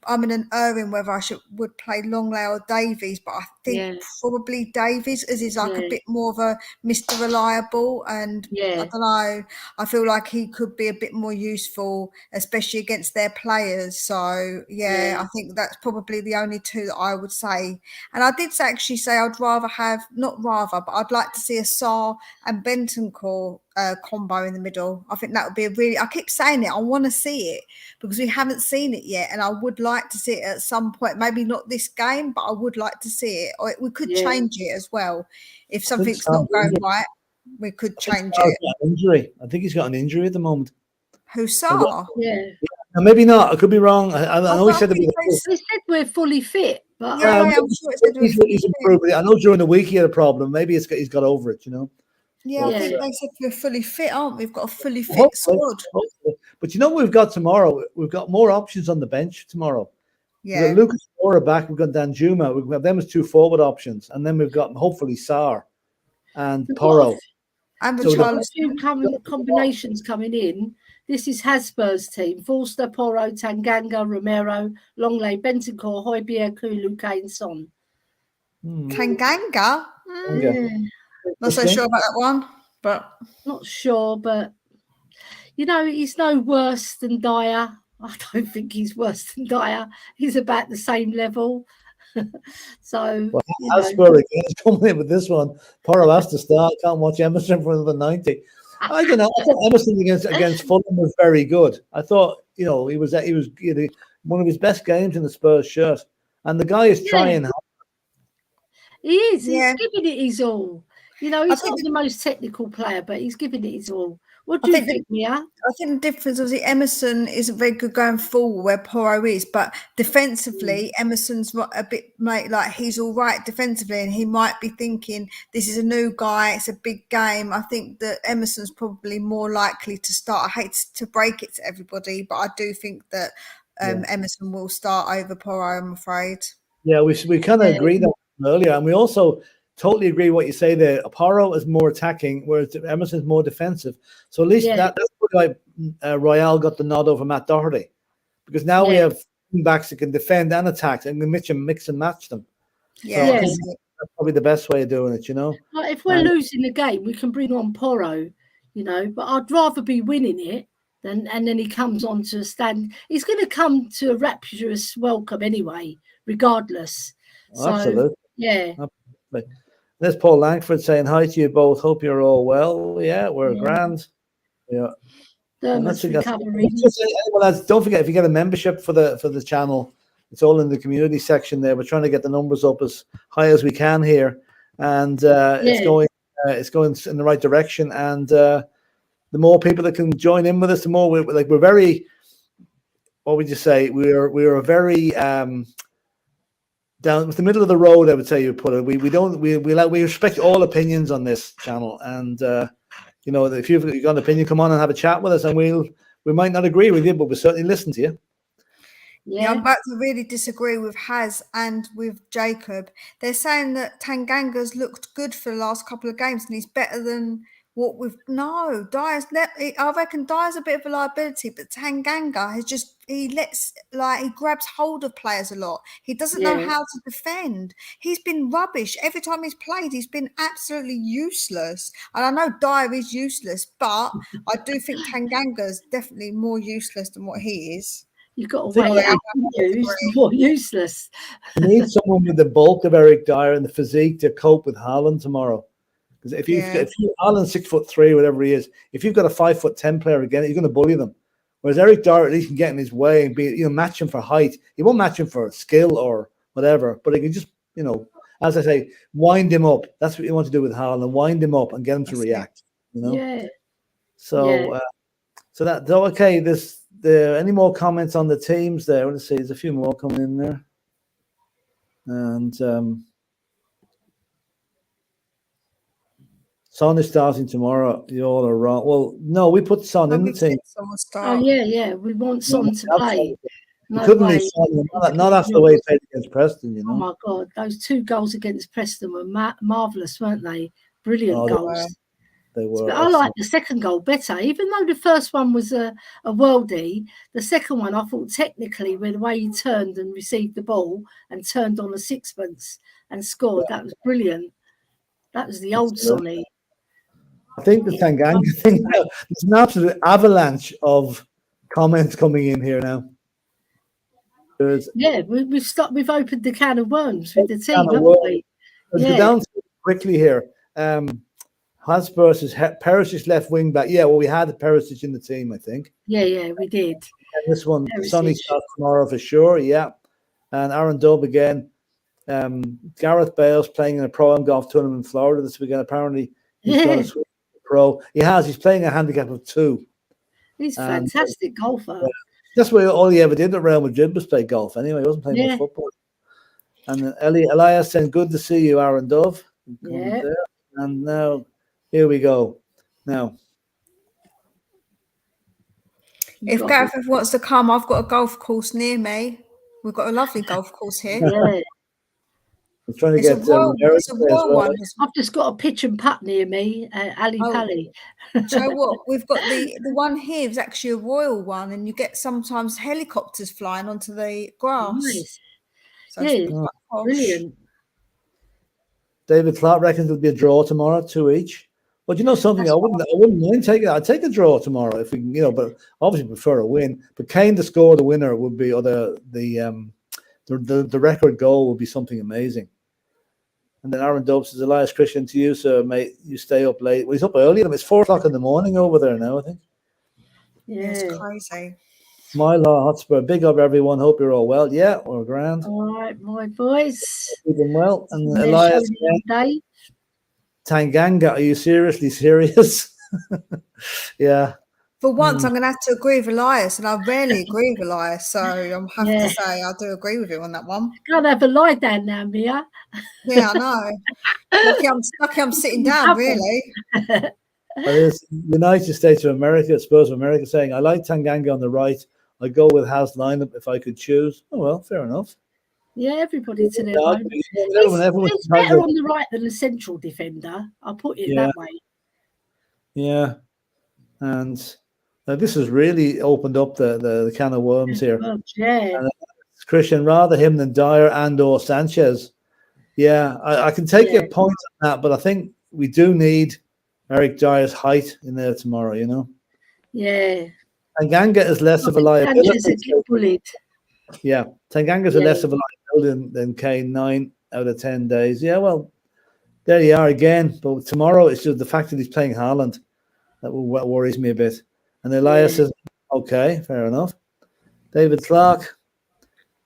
I'm in an erring whether I would play long lay or Davies, but I think Yeah. probably Davies, as he's like a Yeah. bit more of a Mr. Reliable, and Yeah. I don't know. I feel like he could be a bit more useful, especially against their players. So yeah, Yeah. I think that's probably the only two that I would say. And I did actually say I'd rather have, not rather, but I'd like to see a Sarr and Bentancur combo in the middle. I think that would be a really, I keep saying it, I want to see it because we haven't seen it yet, and I would like to see it at some point, maybe not this game, but I would like to see it, or we could Yeah. change it as well. If I think something's not Sarr's going injured. right, we could I think change Sarr's it. got an injury. I think he's got an injury at the moment. Who Sarr? Yeah. Now, maybe not. I could be wrong. I know he said that They said we're fully fit, but Yeah, I'm maybe sure it said we're fully he's fit. improved. I know during the week he had a problem. Maybe he's got over it. You know. Yeah, I Yeah. think they said we're fully fit, aren't we? We've got a fully fit Hopefully, squad. hopefully. But you know what we've got tomorrow? We've got more options on the bench tomorrow. We've Yeah. got Lucas Moura back. We've got Danjuma. We have them as two forward options, and then we've got hopefully Sarr and we've got Porro. And So a Charles. few combinations coming in. This is Hasper's team: Forster, Porro, Tanganga, Romero, Longley, Bentancur, Højbjerg, Kulu, Kane, Son. Tanganga? Yeah. Not so sure about that one, but Not sure, but you know, he's no worse than Dyer. I don't think he's worse than Dyer. He's about the same level. So, Well, you know. Asper again coming in with this one. Porro has to start. Can't watch Emerson for another 90. I don't know. I thought Emerson against Fulham was very good. I thought, you know, he was one of his best games in the Spurs shirt, and the guy is trying. He is. Yeah. He's giving it his all. You know, he's not the most technical player, but he's giving it his all. What do you think, Mia? I think the difference is Emerson isn't very good going forward where Porro is, but defensively, Emerson's a bit like he's all right defensively, and he might be thinking this is a new guy, it's a big game. I think that Emerson's probably more likely to start. I hate to break it to everybody, but I do think that Emerson will start over Porro, I'm afraid. Yeah, we kind of agreed that earlier, and we also totally agree what you say there. Porro is more attacking, whereas Emerson's more defensive. So at least that's why Royale got the nod over Matt Doherty, because now we have backs that can defend and attack, and we mix and match them. Yeah, so I think that's probably the best way of doing it. You know, like if we're losing the game, we can bring on Porro. You know, but I'd rather be winning it than, and then he comes on to stand. He's going to come to a rapturous welcome anyway, regardless. So, absolutely. Yeah. Absolutely. There's Paul Langford saying hi to you both. Hope you're all well. Yeah, we're grand. Yeah. Dermot's recovering. Don't forget, if you get a membership for the channel, it's all in the community section there. We're trying to get the numbers up as high as we can here, and it's going in the right direction. And the more people that can join in with us, the more we're very. What would you say? We're a very down the middle of the road, I would say you put it. We respect all opinions on this channel, and you know, if you've got an opinion, come on and have a chat with us, and we might not agree with you, but we'll certainly listen to you. Yeah, I'm about to really disagree with Haz and with Jacob. They're saying that Tanganga's looked good for the last couple of games, and he's better than what we've. No, I reckon Dyer's a bit of a liability, but Tanganga he grabs hold of players a lot. He doesn't know how to defend. He's been rubbish every time he's played. He's been absolutely useless. And I know Dyer is useless, but I do think Tanganga's definitely more useless than what he is. You've got to weigh out more useless. You need someone with the bulk of Eric Dyer and the physique to cope with Haaland tomorrow. Because if Haaland's 6'3", whatever he is, if you've got a 5'10" player again, you're going to bully them. Whereas Eric Dyer at least can get in his way and match him for height. He won't match him for skill or whatever, but he can just, as I say, wind him up. That's what you want to do with Haaland, wind him up and get him to react. Yeah. So that's okay. Any more comments on the teams there? Let's see. There's a few more coming in there. And Son is starting tomorrow. You all are wrong. Well, no, we put Son in the team. Oh yeah. We want Son to play. We couldn't leave Son, not after the way he played against Preston, you know. Oh my God, those 2 goals against Preston were marvellous, weren't they? Brilliant goals. They were. But I like the second goal better, even though the first one was a worldie. The second one, I thought technically, with the way he turned and received the ball and turned on a sixpence and scored, that was brilliant. That was the old Sonny. I think the Tanganga thing, there's an absolute avalanche of comments coming in here now. We've opened the can of worms with the team, haven't we? Let's go down quickly here. Has Spurs' Perisic's left wing back? Yeah, well, we had Perisic in the team, I think. Yeah, we did. And this one, Sonny starts tomorrow for sure. Yeah, and Aaron Dubb again. Gareth Bale's playing in a pro-am golf tournament in Florida this weekend. Apparently, he's got a switch to pro. He's playing a handicap of 2. He's a fantastic golfer. That's why all he ever did at Real Madrid was play golf. Anyway, he wasn't playing much football. And Elias saying, "Good to see you, Aaron Dove." Yeah. And now, here we go. Now, if Gareth wants to come, I've got a golf course near me. We've got a lovely golf course here. Yeah. I'm trying to get it's a royal one. I've just got a pitch and putt near me, Ali Pally. Do you know what? We've got the one here is actually a royal one, and you get sometimes helicopters flying onto the grass. Nice. So it's brilliant. David Clark reckons it'll be a draw tomorrow, 2 each. Well, do you know something? I wouldn't mind taking it. I'd take a draw tomorrow if we can, but obviously prefer a win. But Kane to score the winner would be, or the record goal would be something amazing. And then Aaron Dubb says, "Elias Christian to you, sir, mate. You stay up late." Well, he's up early. It's 4:00 in the morning over there now, I think. Yeah, it's crazy. My Law Hotspur, big up everyone. Hope you're all well. Yeah, we're grand. All right, my boys. Keeping well. And Elias, Tanganga, are you seriously serious? Yeah. For once, I'm going to have to agree with Elias, and I rarely agree with Elias, so I'm happy to say I do agree with him on that one. Can't have a lie down now, Mia. Yeah, I know. Lucky I'm sitting down, really. There's United States of America, Spurs of America saying, "I like Tanganga on the right. I'd go with House lineup if I could choose." Oh, well, fair enough. Yeah, everybody to their own. It's better on the right than a central defender. I'll put it that way. Yeah. And this has really opened up the can of worms here. Yeah. Christian, rather him than Dyer and or Sanchez. Yeah, I can take your point on that, but I think we do need Eric Dyer's height in there tomorrow, you know? Yeah. Tanganga is less of a liability. Sanchez is bullied. Yeah, Tanganga's less of a liability than Kane 9 out of 10 days. Yeah, well, there you are again. But tomorrow, it's just the fact that he's playing Haaland that worries me a bit. And Elias says, okay, fair enough. David Clark,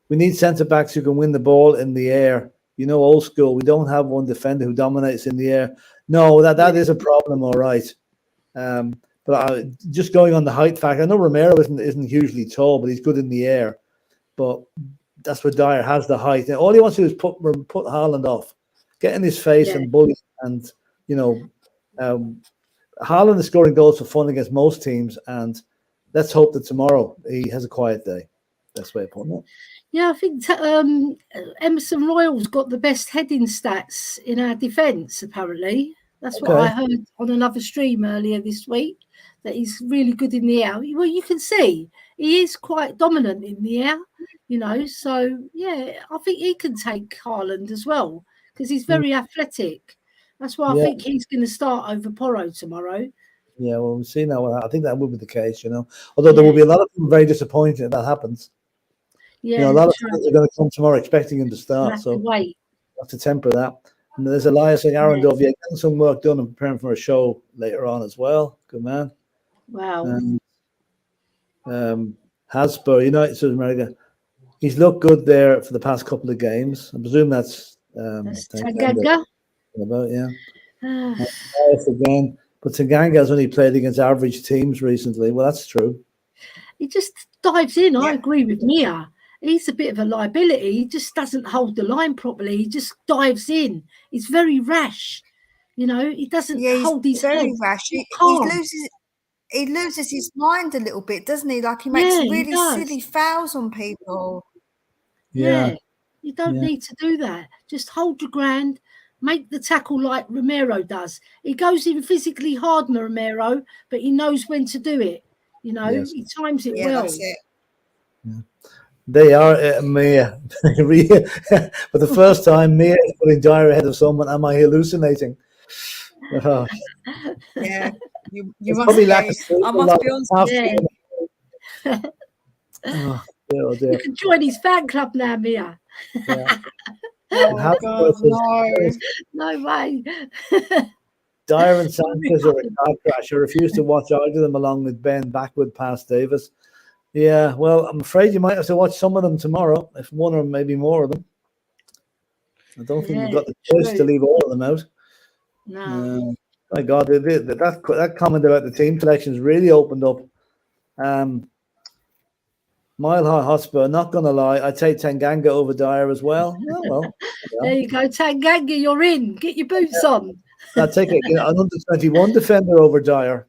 we need centre-backs who can win the ball in the air. You know, old school, we don't have one defender who dominates in the air. No, that is a problem, all right. But just going on the height factor, I know Romero isn't hugely tall, but he's good in the air. But that's where Dyer has the height. And all he wants to do is put Haaland off, get in his face and bully. And, you know, Haaland is scoring goals for fun against most teams. And let's hope that tomorrow he has a quiet day. That's the way of putting it. Yeah, I think Emerson Royal's got the best heading stats in our defence, apparently. That's what I heard on another stream earlier this week, that he's really good in the air. Well, you can see he is quite dominant in the air, you know. So, yeah, I think he can take Haaland as well because he's very athletic. That's why I think he's going to start over Porro tomorrow. Yeah, well, we'll see now. I think that will be the case, you know. Although there will be a lot of people very disappointed if that happens. Yeah, you know, a lot of people are going to come tomorrow expecting him to start. So wait. Have to temper that. And there's Elias saying, Aaron Duff, getting some work done and preparing for a show later on as well. Good man. Wow. Hotspur, United States of America. He's looked good there for the past couple of games. I presume that's Tanganga. Again. But Tanganga has only played against average teams recently. Well, that's true. He just dives in. I agree with Mia. he's a bit of a liability. He just doesn't hold the line properly. He just dives in. He's very rash. You know, he doesn't Yeah, hold his he's very head. rash. Calm. He loses his mind a little bit, doesn't he? Like he makes Yeah, he really does. silly fouls on people. Yeah. You don't Yeah. need to do that. Just hold your ground, make the tackle like Romero does. He goes in physically hard, Romero, but he knows when to do it. You know, Yes. he times it Yeah, well. that's it. They are Mia. For the first time, Mia is putting Dyer ahead of someone. Am I hallucinating? Oh, Yeah, you it's must probably be. lack of sleep, I a must lot be of on. half Yeah. sleep. Oh, dear, oh dear. You can join his fan club now, Mia. Yeah. Oh How God, no! No way. Dyer and Sanchez are a car crash. I refuse to watch either of them along with Ben backward past Davis. Yeah, well, I'm afraid you might have to watch some of them tomorrow, if one or maybe more of them. I don't think we've got the choice to leave all of them out. No. My God, that comment about the team selections really opened up. Mile High Hotspur, not going to lie, I take Tanganga over Dyer as well. Oh, well. There you go. Tanganga, you're in. Get your boots on. I'll take it. An under 21 defender over Dyer.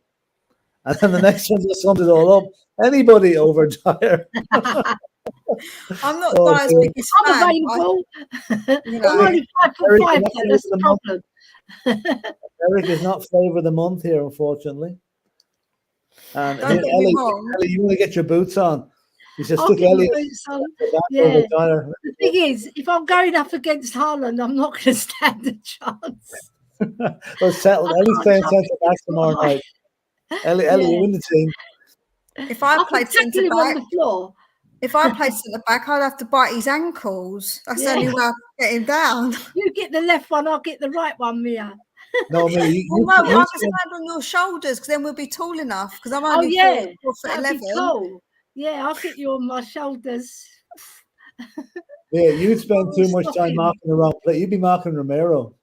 And then the next one just sums it all up. Anybody over Dyer. I'm not Oh, Dyer's dear. biggest I'm fan. available. You I'm know, only 5'5", Eric, though. That's the problem. Eric is not flavour of the month here, unfortunately. And don't here, get me Ellie, wrong. Ellie, you want to get your boots on. You said I'll stick get my Elliot boots on. over Yeah. Dyer. The thing is, if I'm going up against Haaland, I'm not going to stand a chance. Well, settled. I Ellie's can't playing jump centre back tomorrow high. night. Ellie, Yeah. you're in the team. If I I can played tackle centre him on back, the floor. if I played centre back, I'd have to bite his ankles. That's the Yeah. only way I can get him down. You get the left one, I'll get the right one, Mia. No, me. Well, no, I can stand on your shoulders because then we'll be tall enough. Because I'm Oh, only yeah. 4'11". That'd be cool. Yeah, I'll get you on my shoulders. Yeah, you'd spend Oh, too much stop time him. marking the wrong play. You'd be marking Romero.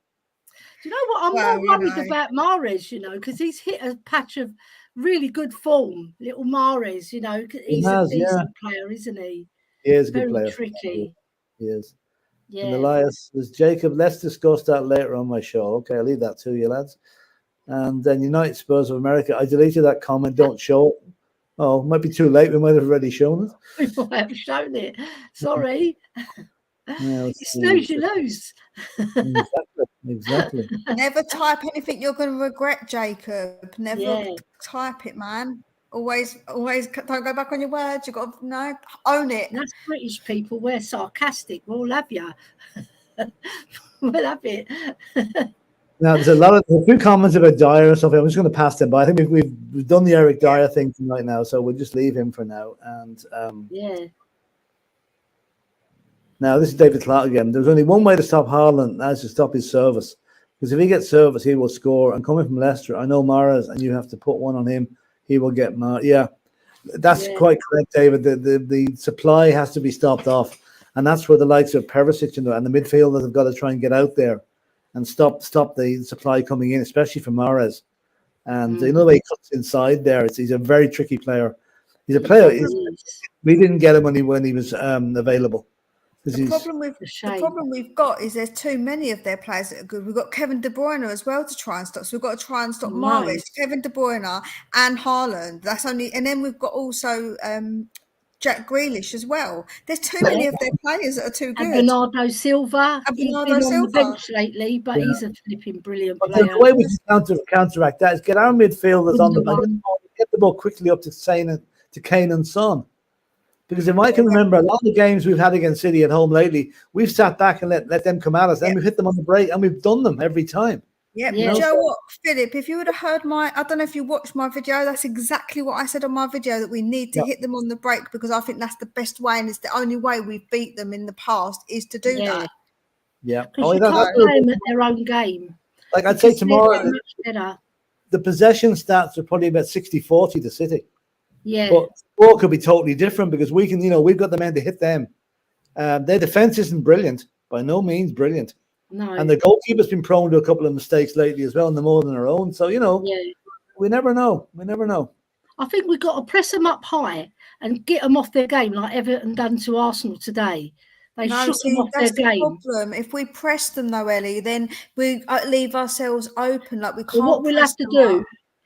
Do you know what? I'm Well, more you worried know. about Mahrez, because he's hit a patch of really good form. Little Mahrez, he's a has, decent player, isn't he? He is a good Very player. tricky. He is. And Yeah. Elias, there's Jacob. Let's discuss that later on my show. Okay, I'll leave that to you, lads. And then United Spurs of America. I deleted that comment. Don't show it. Oh, it might be too late. We might have already shown it. We might have shown it. Sorry. Yeah, You snooze, you lose. Exactly. Never type anything you're going to regret, Jacob. Never Yeah. type it, man. Always don't go back on your words. You got to own it. That's British people. We're sarcastic. We'll have you. We'll have it. Now, there's a few comments about Dyer and stuff. I'm just going to pass them by. I think we've done the Eric Dyer thing tonight now, so we'll just leave him for now. And yeah. Now, this is David Clark again. There's only one way to stop Haaland, and that's to stop his service. Because if he gets service, he will score. And coming from Leicester, I know Mahrez, and you have to put one on him. He will get Mahrez. Yeah, that's quite correct, David. The supply has to be stopped off. And that's where the likes of Perisic and the midfielders have got to try and get out there and stop the supply coming in, especially from Mahrez. And you know the way he cuts inside there. He's a very tricky player. He's a player. We didn't get him when he was available. The problem we've got is there's too many of their players that are good. We've got Kevin De Bruyne as well to try and stop. So we've got to try and stop Mahrez, Kevin De Bruyne, and Haaland. And then we've got also Jack Grealish as well. There's too many of their players that are too good. And Bernardo Silva. He's been on the bench lately, but he's a flipping brilliant player. The way we can counteract that is get our midfielders on the bench, get the ball quickly up to Kane and Son. Because if I can remember, a lot of the games we've had against City at home lately, we've sat back and let them come at us. Then we've hit them on the break, and we've done them every time. Yeah, you know what, Philip, if you would have heard I don't know if you watched my video, that's exactly what I said on my video, that we need to hit them on the break, because I think that's the best way, and it's the only way we've beat them in the past is to do that. Yeah. Because you can't play them at their own game. Like I'd say tomorrow, much better. The possession stats are probably about 60-40 to City. Yeah. But score could be totally different because we can, we've got the men to hit them. Their defense isn't brilliant, by no means brilliant. No. And the goalkeeper's been prone to a couple of mistakes lately as well, and the more than our own. So, we never know. We never know. I think we've got to press them up high and get them off their game like Everton done to Arsenal today. They shook them off their that's the game. problem. If we press them though, Ellie, then we leave ourselves open. Like we can't. Well, what we'll press have to them do, up.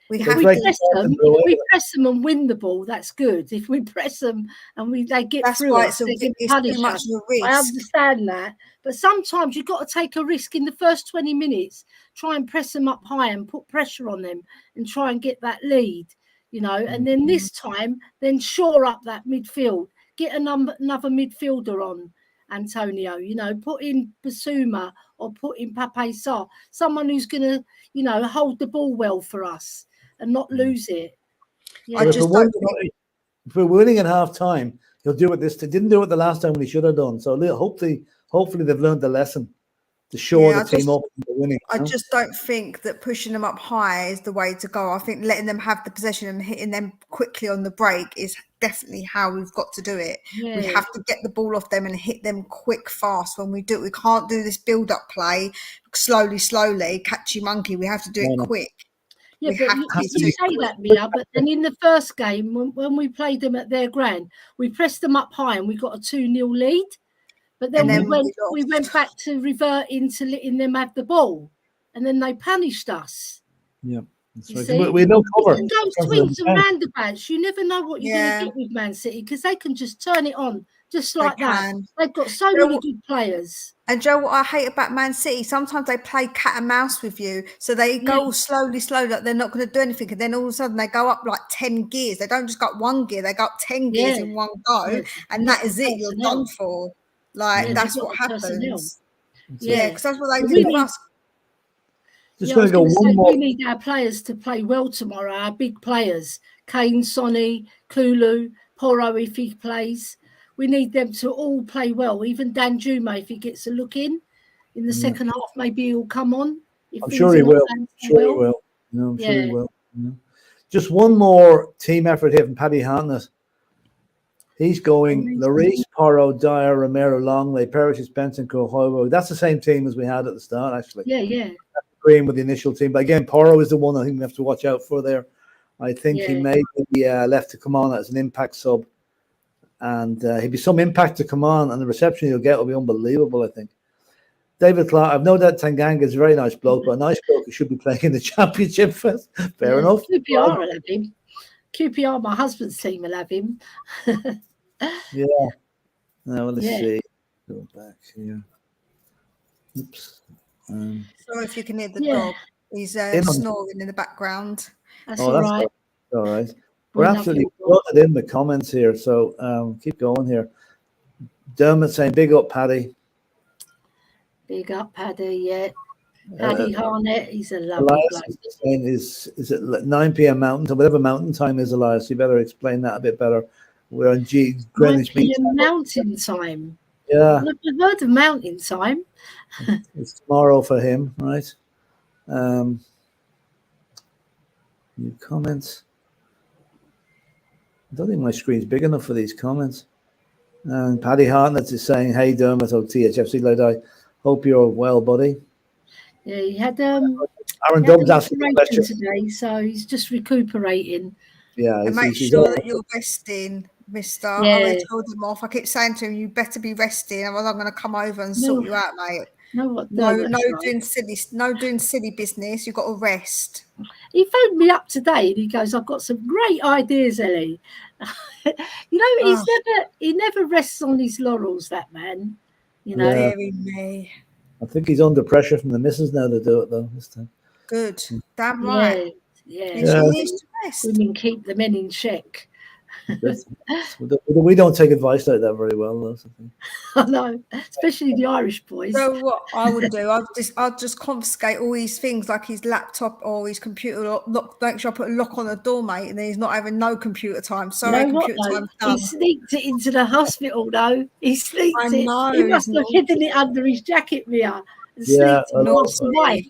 We if have we to. press them and win the ball, that's good. If we press them and they get That's through why us, it's they're going to too punish much us. of a risk. I understand that. But sometimes you've got to take a risk in the first 20 minutes, try and press them up high and put pressure on them and try and get that lead, you know. And then this time, then shore up that midfield. Get another midfielder on, Antonio, you know, put in Basuma or put in Pape Sarr, someone who's going to, you know, hold the ball well for us and not lose it. Yeah. I just don't think... If we're winning at half time, he'll do it this time. Didn't do it the last time when he should have done. So hopefully they've learned the lesson to shore the team up into winning. I just don't think that pushing them up high is the way to go. I think letting them have the possession and hitting them quickly on the break is definitely how we've got to do it. Yeah. We have to get the ball off them and hit them quick, fast. When we do it, we can't do this build-up play slowly, catchy monkey. We have to do it quick. Yeah, but you say that, Mia, but then in the first game, when we played them at their ground, we pressed them up high and we got a 2-0 lead. But then we went back to reverting to letting them have the ball. And then they punished us. Yeah. That's right. We don't cover. In those swings and roundabouts, you never know what you're going to get with Man City because they can just turn it on just like that. They've got so many good players. And Joe, what I hate about Man City, sometimes they play cat and mouse with you. So they go slowly, like they're not going to do anything. And then all of a sudden they go up like 10 gears. They don't just go up 1 gear, they go up 10 gears in one go. Yeah. And that is it. You're done for. Like, that's what happens. Yeah, because that's what they do with us. Just going to go one more. We need our players to play well tomorrow, our big players. Kane, Sonny, Kulu, Porro if he plays. We need them to all play well. Even Dan Juma, if he gets a look in the second half, maybe he'll come on. I'm sure he will. I'm sure he will. I'm sure he will. Just one more team effort here from Paddy Hartnett. He's going Lloris, Porro, Dyer, Romero, Longley, Perisic, Benson, Kohovo. That's the same team as we had at the start, actually. Yeah. Agreeing with the initial team. But again, Porro is the one I think we have to watch out for there. I think he may be left to come on as an impact sub. And he'll be some impact to come on, and the reception he'll get will be unbelievable, I think. David Clark, I've no doubt Tanganga is a very nice bloke, but a nice bloke who should be playing in the championship first. Fair enough. QPR will have him. QPR, my husband's team, will have him. Yeah. Now, let's see. Go back here. Oops. Sorry if you can hear the dog. He's snoring in the background. That's all right. All right. We're absolutely flooded in the comments here, so keep going here. Dermot saying, big up, Paddy. Big up, Paddy, yeah. Paddy Harnett, he's a lovely bloke. Is it 9 p.m. Mountain Time? Whatever Mountain Time is, Elias, you better explain that a bit better. We're on Greenwich Mean Time. Mountain Time. Yeah. I've never heard of Mountain Time. It's tomorrow for him, right? New comments. I don't think my screen's big enough for these comments. And Paddy Hartnett is saying, hey, Dermot, or THFC Lodi, hope you're well, buddy. Yeah, he had Aaron Dobbs asking the question today, so he's just recuperating. Yeah, and make sure that you're resting, mister. I already told him off. I keep saying to him, you better be resting, otherwise I'm going to come over and sort you out, mate. No doing silly business. You've got to rest. He phoned me up today and he goes, I've got some great ideas, Ellie. He never rests on his laurels, that man. You know. Me. I think he's under pressure from the missus now to do it though this time. Good. Damn right. Yeah. She needs to rest. Women keep the men in check. We don't take advice like that very well, though. I know, especially the Irish boys. So what I would do, I'd just confiscate all these things like his laptop or his computer. Make sure I put a lock on the door, mate, and then he's not having no computer time. Sorry, computer time done. He sneaked it into the hospital, though. He sneaked it. He must have hidden it under his jacket, Mia, and sneaked it off the wife.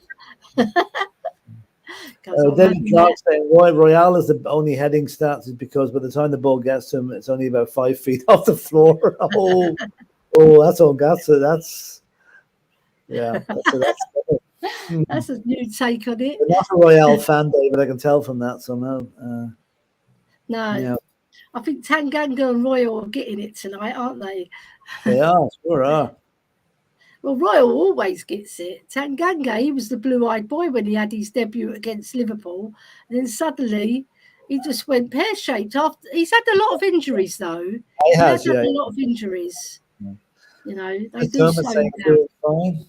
David Clark saying why Royale is the only heading stats is because by the time the ball gets to him, it's only about 5 feet off the floor. That's all got. So that's a new take on it. I'm not a Royale fan, David. I can tell from that somehow. No. Yeah, I think Tanganga and Royal are getting it tonight, aren't they? they are, sure are. Well, Royal always gets it. Tanganga, he was the blue-eyed boy when he had his debut against Liverpool. And then suddenly he just went pear-shaped. After he's had a lot of injuries, though. He has, had yeah. a lot of injuries. Yeah. You know, they As do Thomas slow saying, you down. doing fine.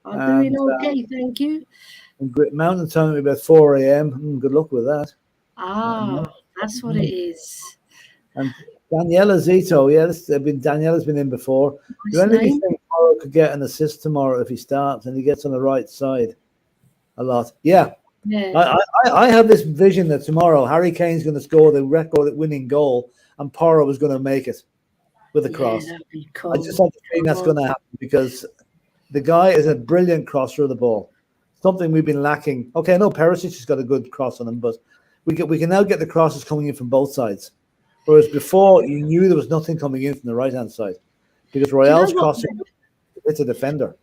I'm doing And okay, thank you. Mountain time about 4 a.m. Good luck with that. That's what it is. And Daniela Zito, Daniela's been in before. Nice Do you name. think Morrow could get an assist tomorrow if he starts and he gets on the right side a lot? Yeah. Yeah. I have this vision that tomorrow Harry Kane's going to score the record-winning goal and Porro is going to make it with a cross. That'd be cool. I just have the feeling that's going to happen because the guy is a brilliant crosser of the ball. Something we've been lacking. Okay, I know Perisic has got a good cross on him, but we can now get the crosses coming in from both sides. Whereas before, you knew there was nothing coming in from the right-hand side because Royale's crossing it's a defender.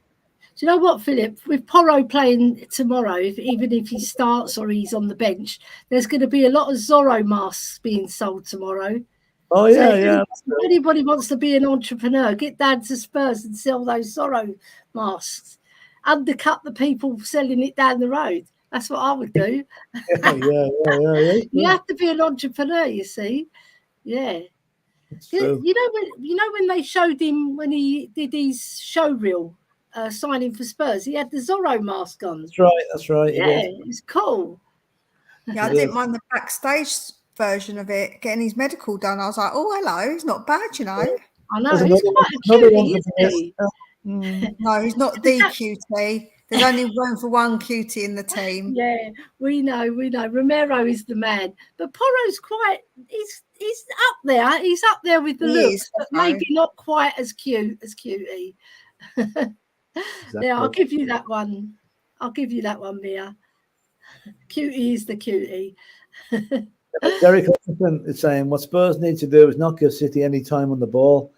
Do you know what, Philip? With Porro playing tomorrow, even if he starts or he's on the bench, there's going to be a lot of Zorro masks being sold tomorrow. Oh, yeah. If anybody wants to be an entrepreneur, get down to Spurs and sell those Zorro masks. Undercut the people selling it down the road. That's what I would do. Yeah. You have to be an entrepreneur, you see. Yeah. You know when they showed him when he did his show reel signing for Spurs, he had the Zorro mask on. That's right. Yeah, it's cool. Yeah, I didn't mind the backstage version of it, getting his medical done. I was like, oh, hello, he's not bad, you know. I know, he's quite a cutie, isn't he? No, he's not the cutie. There's only room for one cutie in the team. Yeah, we know. Romero is the man. But Porro's he's up there. He's up there with the looks, but maybe not quite as cute as Cutie. Exactly. Yeah, I'll give you that one. Mia. Cutie is the cutie. Derek Hutchinson is saying what Spurs need to do is not give City any time on the ball.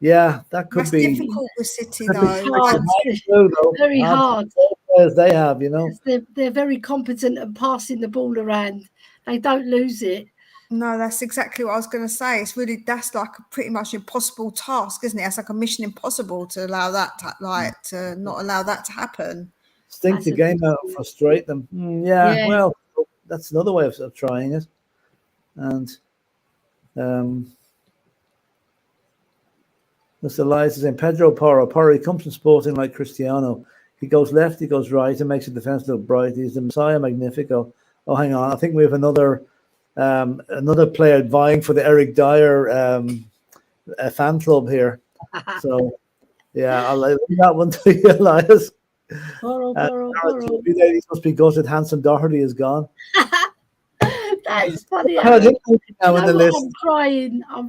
Yeah, that could be difficult with City though. Very hard. Players they have, you know. They're very competent at passing the ball around. They don't lose it. No, that's exactly what I was going to say. That's like a pretty much impossible task, isn't it? It's like a mission impossible to allow that to not allow that to happen. Stink the game out and frustrate them. Yeah, well, that's another way of trying it. And Mr. Elias is saying Pedro Porro, he comes from Sporting like Cristiano. He goes left, he goes right, and makes the defense look bright. He's the Messiah Magnifico. Oh, hang on. I think we have another player vying for the Eric Dyer fan club here. So, yeah, I'll leave that one to you, Elias. Porro. He must be gutted. Handsome Doherty is gone. That's funny. I'm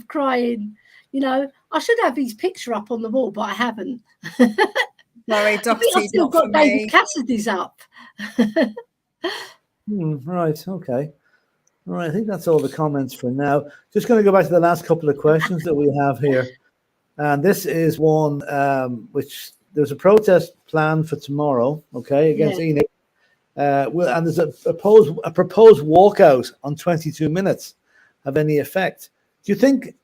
crying. You know, I should have his picture up on the wall, but I haven't. Sorry, I've still got David Cassidy's up. Right, okay. All right, I think that's all the comments for now. Just going to go back to the last couple of questions that we have here. And this is one which there's a protest planned for tomorrow, okay, against Enoch. And there's a proposed walkout on 22 minutes of any effect. Do you think,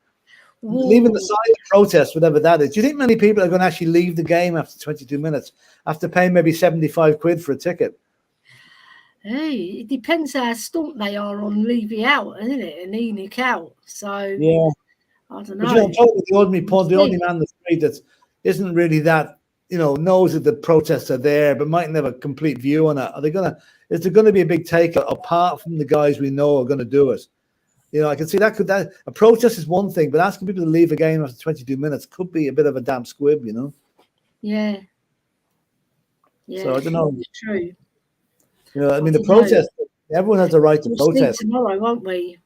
leaving aside the protest, whatever that is, do you think many people are going to actually leave the game after 22 minutes after paying maybe 75 quid for a ticket? Hey, it depends how stumped they are on leaving out, isn't it? And Enoch out. So, yeah. I don't know. But, I'm talking the ordinary man on the street that isn't really that, knows that the protests are there, but mightn't have a complete view on it. Is there going to be a big take apart from the guys we know are going to do it? I can see that a protest is one thing, but asking people to leave a game after 22 minutes could be a bit of a damn squib, Yeah. So I don't know. It's true. The protest, everyone has the right to protest. Tomorrow, won't we?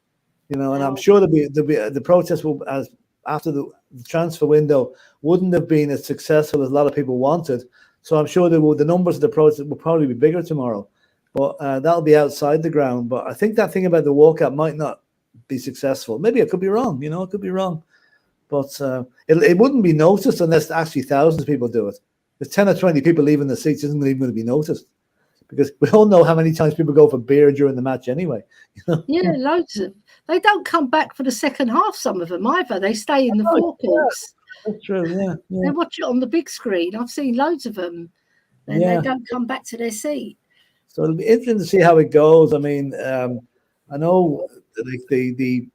And I'm sure the protest will, as after the transfer window, wouldn't have been as successful as a lot of people wanted. So I'm sure the numbers of the protest will probably be bigger tomorrow. But that'll be outside the ground. But I think that thing about the walkout might not be successful. Maybe I could be wrong. It could be wrong. But it wouldn't be noticed unless actually thousands of people do it. If 10 or 20 people leaving the seats isn't even going to be noticed. because we all know how many times people go for beer during the match anyway. Yeah, loads of. They don't come back for the second half, some of them either. They stay in the forecourts. That's true, yeah. They watch it on the big screen. I've seen loads of them. And they don't come back to their seat. So it'll be interesting to see how it goes. I mean, I know the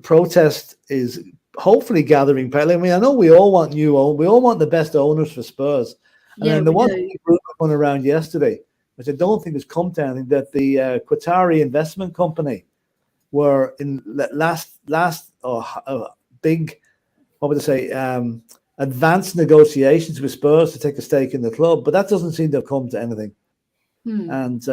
protest is hopefully gathering power. I mean, I know we all want we all want the best owners for Spurs. And then the one group went around yesterday, which I don't think has come to anything, that the Qatari investment company were in last big, what would I say, advanced negotiations with Spurs to take a stake in the club, but that doesn't seem to have come to anything. And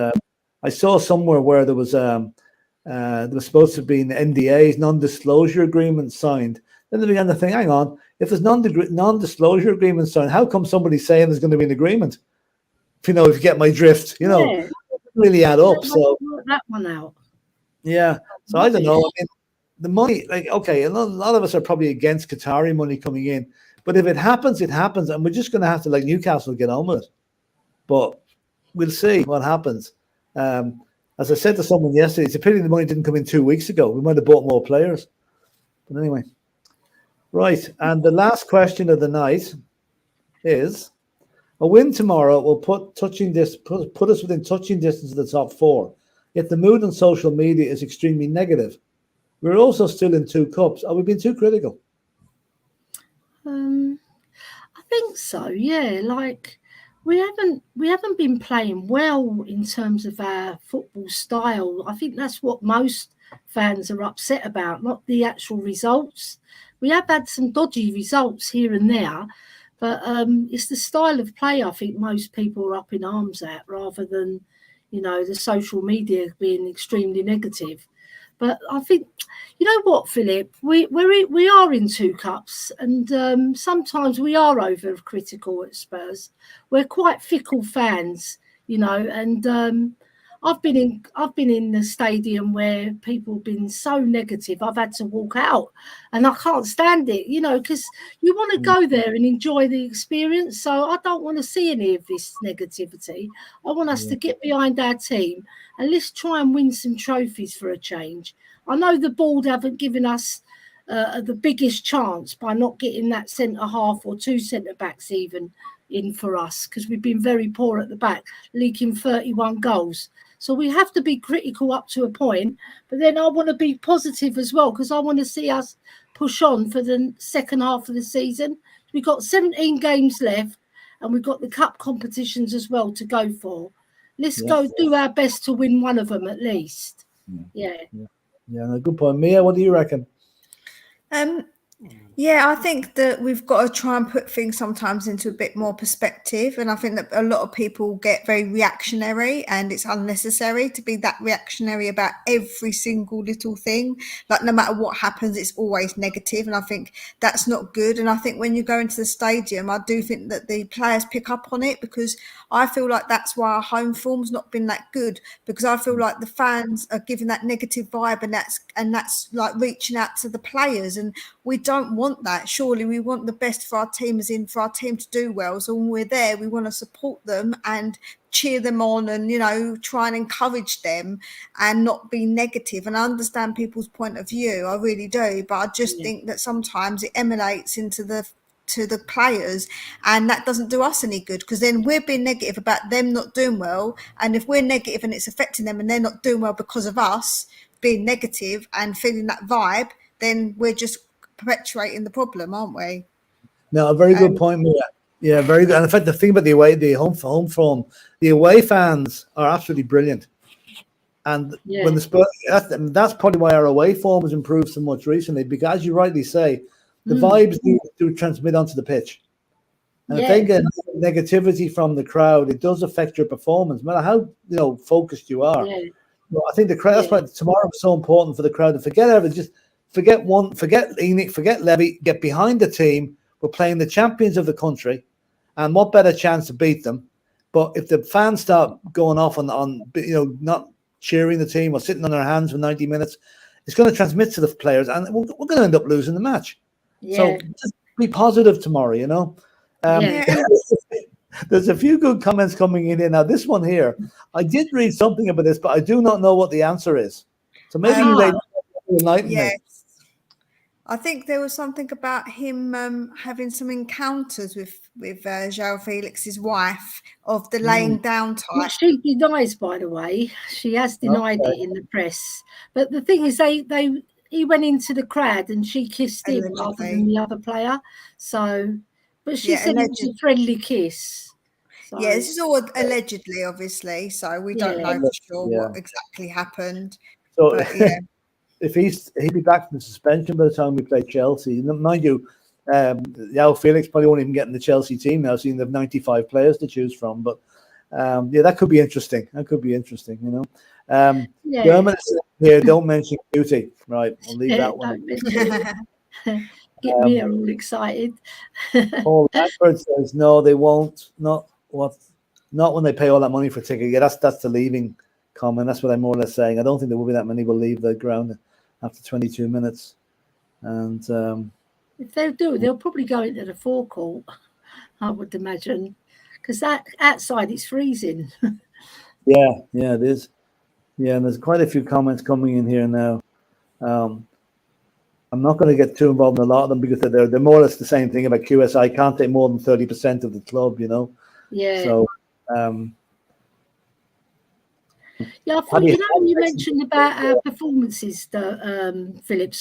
I saw somewhere where there was supposed to be NDAs, non-disclosure agreements signed. Then they began to think, hang on, if there's non-disclosure agreements signed, how come somebody's saying there's going to be an agreement? If you get my drift, it doesn't really add up. So work that one out. Yeah. So I don't know. I mean, the money, a lot of us are probably against Qatari money coming in, but if it happens, it happens, and we're just going to have to, like Newcastle, get on with it. But we'll see what happens. As I said to someone yesterday, it's a pity the money didn't come in 2 weeks ago. We might have bought more players. But anyway. Right. And the last question of the night is, a win tomorrow will put us within touching distance of the top four. Yet the mood on social media is extremely negative. We're also still in 2 cups. Are we being too critical? I think so. Yeah, like we haven't been playing well in terms of our football style. I think that's what most fans are upset about, not the actual results. We have had some dodgy results here and there, but it's the style of play I think most people are up in arms at, rather than, the social media being extremely negative. But I think, you know what, Philip, we are in 2 cups, and sometimes we are overcritical at Spurs. We're quite fickle fans, and I've been in the stadium where people have been so negative. I've had to walk out, and I can't stand it, because you want to go there and enjoy the experience. So I don't want to see any of this negativity. I want us to get behind our team and let's try and win some trophies for a change. I know the board haven't given us the biggest chance by not getting that centre half or 2 centre backs even in for us, because we've been very poor at the back, leaking 31 goals. So we have to be critical up to a point, but then I want to be positive as well, because I want to see us push on for the second half of the season. We've got 17 games left, and we've got the cup competitions as well to go for. Let's go do our best to win one of them at least. Yeah, no, good point. Mia, what do you reckon? Yeah, I think that we've got to try and put things sometimes into a bit more perspective. And I think that a lot of people get very reactionary, and it's unnecessary to be that reactionary about every single little thing. Like, no matter what happens, it's always negative. And I think that's not good. And I think when you go into the stadium, I do think that the players pick up on it, because I feel like that's why our home form's not been that good, because I feel like the fans are giving that negative vibe, and that's like reaching out to the players, and we don't want that. Surely we want the best for our team, as in for our team to do well. So when we're there, we want to support them and cheer them on, and try and encourage them and not be negative. And I understand people's point of view, I really do, but I just think that sometimes it emanates into the players, and that doesn't do us any good, because then we're being negative about them not doing well, and if we're negative and it's affecting them and they're not doing well because of us being negative and feeling that vibe, then we're just perpetuating the problem, aren't we? No, a very good point, Mia. Yeah, very good. And in fact, the thing about the home form, the away fans are absolutely brilliant. And when the Spurs, that's probably why our away form has improved so much recently, because as you rightly say, the vibes do transmit onto the pitch. And if they get negativity from the crowd, it does affect your performance, no matter how focused you are. Yeah. Well, I think the crowd, that's why tomorrow is so important for the crowd to forget everything. Just forget Enoch, forget Levy, get behind the team. We're playing the champions of the country, and what better chance to beat them? But if the fans start going off on not cheering the team or sitting on their hands for 90 minutes, it's going to transmit to the players, and we're going to end up losing the match. Yeah. So just be positive tomorrow, There's a few good comments coming in here. Now, this one here, I did read something about this, but I do not know what the answer is. So maybe you ladies will enlighten me. I think there was something about him having some encounters with João Felix's wife of the laying down type. Which she denies, by the way. She has denied it in the press. But the thing is, he went into the crowd and she kissed him rather than the other player. So, but she said it was a friendly kiss. So, yeah, this is all allegedly, obviously. So we don't know for sure what exactly happened. So, but, yeah. If he'd be back from suspension by the time we play Chelsea. Mind you, João Felix probably won't even get in the Chelsea team now, seeing they have 95 players to choose from. But yeah, that could be interesting. You know. German here, don't mention beauty. Right, I'll leave that one. Get me all excited. Paul Radford says no, they won't. Not when they pay all that money for ticket. Yeah, that's the leaving comment. That's what I'm more or less saying. I don't think there will be that many will leave the ground after 22 minutes. And if they do, they'll probably go into the forecourt, I would imagine, because that outside it's freezing. yeah, it is. Yeah, and there's quite a few comments coming in here now. I'm not going to get too involved in a lot of them because they're more or less the same thing about QSI. Can't take more than 30% of the club, you know. Yeah. So. Yeah, I thought, you mentioned about our performances, Philip,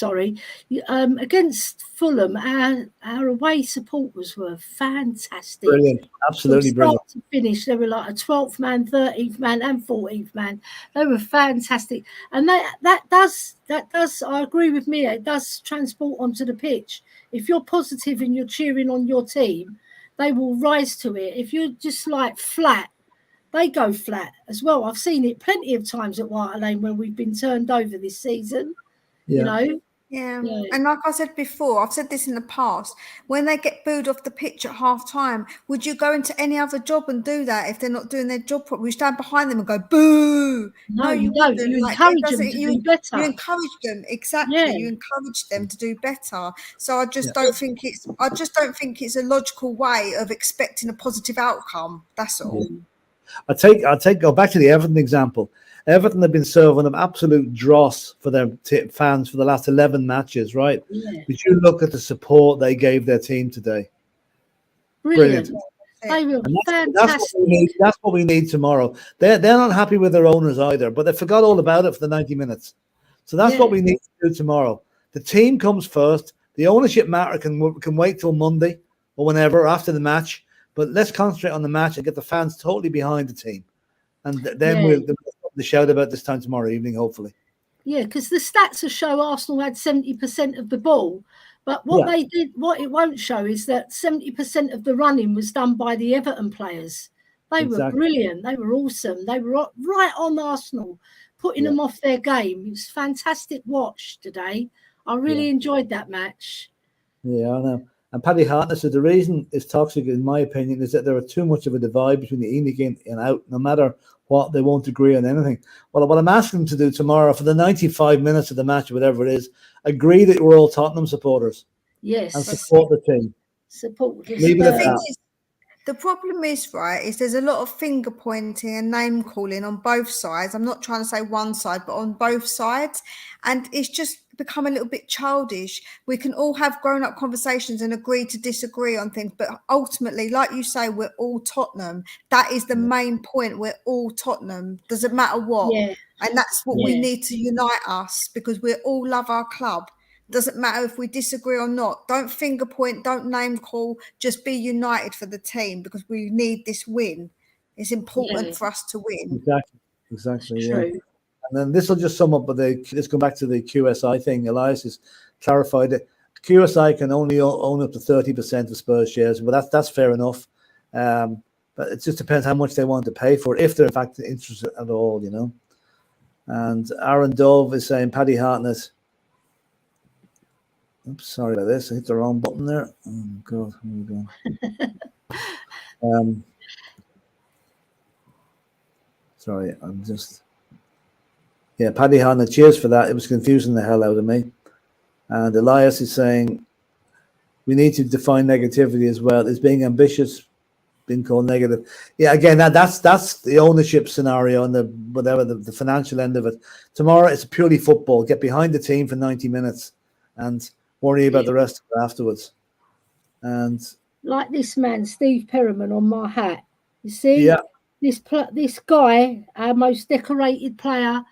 against Fulham, our away supporters were fantastic. Brilliant, absolutely brilliant. From start to finish, they were like a 12th man, 13th man and 14th man. They were fantastic. And that does, I agree with Mia, it does transport onto the pitch. If you're positive and you're cheering on your team, they will rise to it. If you're just like flat, they go flat as well. I've seen it plenty of times at White Lane when we've been turned over this season, you know. Yeah. And like I said before, I've said this in the past, when they get booed off the pitch at half time, would you go into any other job and do that if they're not doing their job properly? You stand behind them and go, boo. No, you don't. You encourage them to do better. You encourage them, exactly. Yeah. You encourage them to do better. So I just don't think it's a logical way of expecting a positive outcome. That's all. Yeah. Go back to the Everton example. Everton have been serving an absolute dross for their fans for the last 11 matches, right? Yeah. Did you look at the support they gave their team today? Brilliant. They were fantastic. That's what we need tomorrow. They're not happy with their owners either, but they forgot all about it for the 90 minutes. So that's what we need to do tomorrow. The team comes first. The ownership matter can wait till Monday or whenever after the match. But let's concentrate on the match and get the fans totally behind the team. And then we'll shout about this time tomorrow evening, hopefully. Yeah, because the stats will show Arsenal had 70% of the ball. But what it won't show is that 70% of the running was done by the Everton players. They were brilliant. They were awesome. They were right on Arsenal, putting them off their game. It was fantastic watch today. I really enjoyed that match. Yeah, I know. And Paddy Hartnett said the reason it's toxic, in my opinion, is that there are too much of a divide between the in and out. No matter what, they won't agree on anything. Well, what I'm asking them to do tomorrow for the 95 minutes of the match, or whatever it is, agree that we're all Tottenham supporters. Yes. And support the team. Leave it at that. The problem is, there's a lot of finger pointing and name calling on both sides. I'm not trying to say one side, but on both sides. And it's just become a little bit childish. We can all have grown-up conversations and agree to disagree on things. But ultimately, like you say, we're all Tottenham. That is the main point. We're all Tottenham. Doesn't matter what. Yeah. And that's what we need to unite us, because we all love our club. Doesn't matter if we disagree or not. Don't finger point, don't name call. Just be united for the team, because we need this win. It's important for us to win. Exactly. It's yeah. true. And then this will just sum up, but let's go back to the QSI thing. Elias has clarified it. QSI can only own up to 30% of Spurs shares, but that's fair enough. But it just depends how much they want to pay for it, if they're in fact interested at all, you know. And Aaron Dove is saying Paddy Hartnett. Oops, sorry about this. I hit the wrong button there. Oh God, here we go. Sorry, I'm just. Yeah, Paddy Hartnett, cheers for that. It was confusing the hell out of me. And Elias is saying we need to define negativity as well. Is being ambitious been called negative. Yeah, again, that's the ownership scenario and the financial end of it. Tomorrow it's purely football. Get behind the team for 90 minutes and worry about the rest of it afterwards. And like this man, Steve Perriman, on my hat. You see, yeah, this guy, our most decorated player,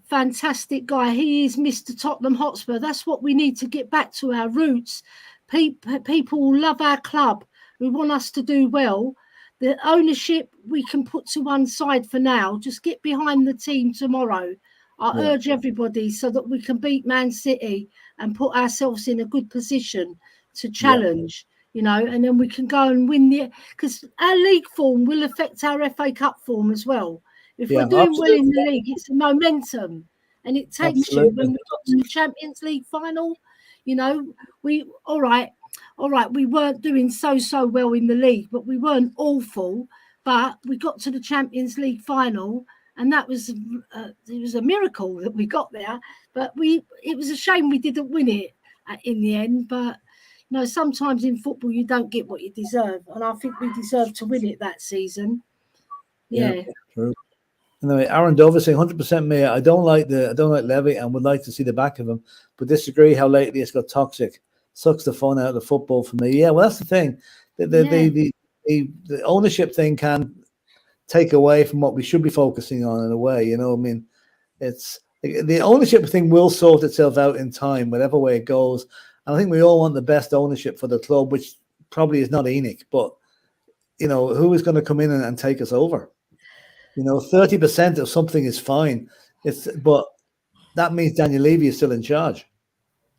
fantastic guy. He is Mr. Tottenham Hotspur. That's what we need to get back to our roots. People love our club. We want us to do well. The ownership we can put to one side for now. Just get behind the team tomorrow. I urge everybody so that we can beat Man City and put ourselves in a good position to challenge, you know, and then we can go and win because our league form will affect our FA Cup form as well. If we're doing well in the league, it's a momentum, and it takes you when we got to the Champions League final. You know, all right, we weren't doing so well in the league, but we weren't awful. But we got to the Champions League final, and that was it was a miracle that we got there. But it was a shame we didn't win it in the end. But you know, sometimes in football you don't get what you deserve, and I think we deserved to win it that season. Yeah, true. Anyway, Aaron Dover saying 100% me. I don't like Levy and would like to see the back of him, but disagree how lately it's got toxic. Sucks the fun out of the football for me. Yeah, well, that's the thing. The ownership thing can take away from what we should be focusing on in a way. You know, I mean, it's the ownership thing will sort itself out in time, whatever way it goes. And I think we all want the best ownership for the club, which probably is not Enoch, but you know, who is going to come in and take us over? You know, 30% of something is fine. But that means Daniel Levy is still in charge.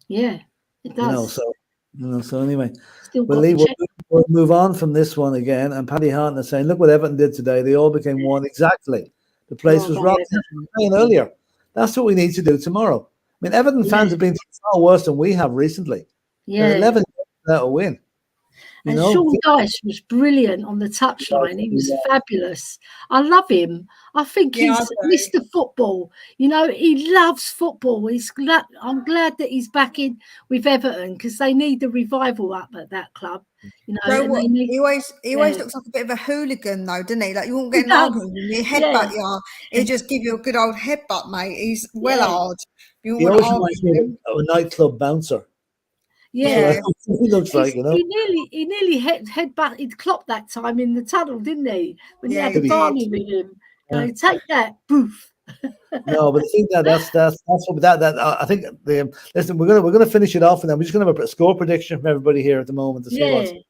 Yeah, it does. So anyway, we'll move on from this one again. And Paddy Hartnett saying, look what Everton did today. They all became one. Exactly. The place was rocked earlier. That's what we need to do tomorrow. I mean, Everton fans have been far worse than we have recently. Yeah. 11 without a win. And Sean Dyche was brilliant on the touchline. He was fabulous. I love him. I think he's Mr. Football. You know, he loves football. I'm glad that he's back in with Everton because they need the revival up at that club. You know, he always looks like a bit of a hooligan, though, doesn't he? Like you won't get an argument with your headbutt. He'll just give you a good old headbutt, mate. He's hard. He always reminds me of a nightclub bouncer. Yeah, he looks like, you know. He nearly headbutted Klopp that time in the tunnel, didn't he? When he had Barney with him. Take that, boof. No, but I think that's what I think. Listen, we're gonna finish it off, and then we're just gonna have a score prediction from everybody here at the moment to see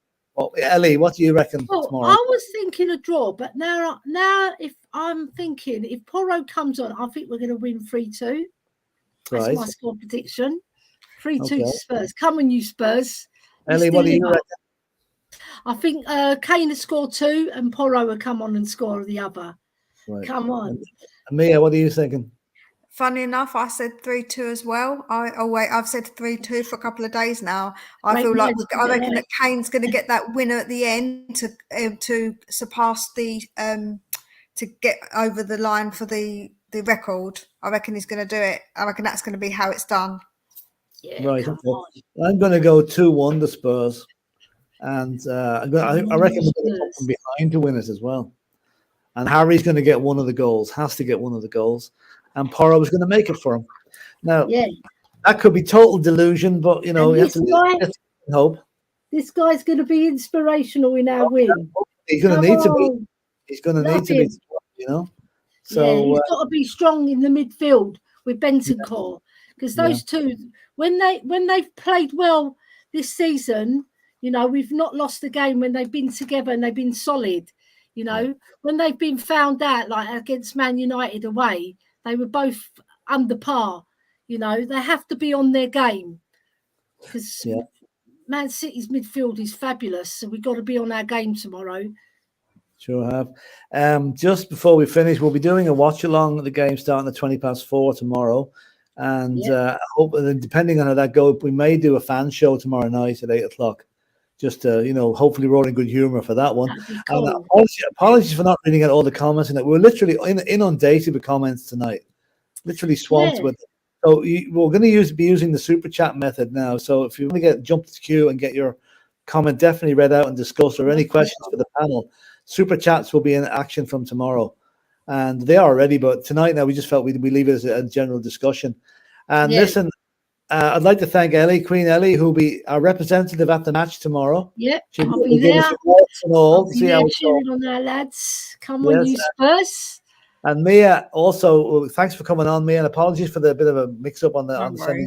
Ellie, what do you reckon tomorrow? I was thinking a draw, but now if I'm thinking if Porro comes on, I think we're going to win 3-2. That's my score prediction. 3-2 Spurs. Come on, you Spurs. Ellie, what do you reckon? I think Kane will score 2 and Porro will come on and score the other. Right. Come on. And Mia, what are you thinking? Funny enough, I said 3-2 as well. I've said 3-2 for a couple of days now. I reckon that Kane's going to get that winner at the end to surpass to get over the line for the record. I reckon he's going to do it. I reckon that's going to be how it's done. Yeah, right. Okay. I'm going to go 2-1 the Spurs, and I reckon we're going to come from behind to win it as well. And Harry's going to get one of the goals. Has to get one of the goals, and Porro is going to make it for him. Now, that could be total delusion, but you know, we have to hope. This guy's going to be inspirational in our win. He's going to need to be. He's going to need to be. You know, so he's got to be strong in the midfield with Bentancur. Because those two, when they've played well this season, you know, we've not lost a game when they've been together and they've been solid. You know, when they've been found out, like against Man United away, they were both under par. You know, they have to be on their game because Man City's midfield is fabulous. So we've got to be on our game tomorrow. Sure have. Just before we finish, we'll be doing a watch along at the game starting at 4:20 tomorrow. And I hope, depending on how that goes, we may do a fan show tomorrow night at 8:00. Just to, you know, hopefully we're all in good humor for that one. Cool. And apologies for not reading out all the comments in it. We're literally inundated with comments tonight. Literally swamped with it. So we're going to be using the super chat method now. So if you want to jump to the queue and get your comment definitely read out and discussed, or any questions for the panel. Super chats will be in action from tomorrow, and they are already. But tonight, now we just felt we leave it as a general discussion. And listen, I'd like to thank Ellie, Queen Ellie, who'll be our representative at the match tomorrow. Yep, She'll I'll be there. I'll be there cheering on our lads. Come on, you Spurs. And Mia, also, thanks for coming on, Mia, and apologies for the bit of a mix-up on the sending.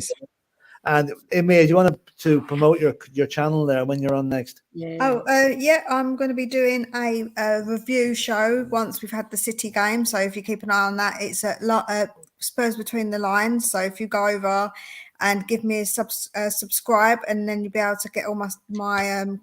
And Mia, do you want to promote your channel there when you're on next? Yeah. I'm going to be doing a review show once we've had the City game. So if you keep an eye on that, it's at Spurs Between the Lines. So if you go over and give me a subscribe, and then you'll be able to get all my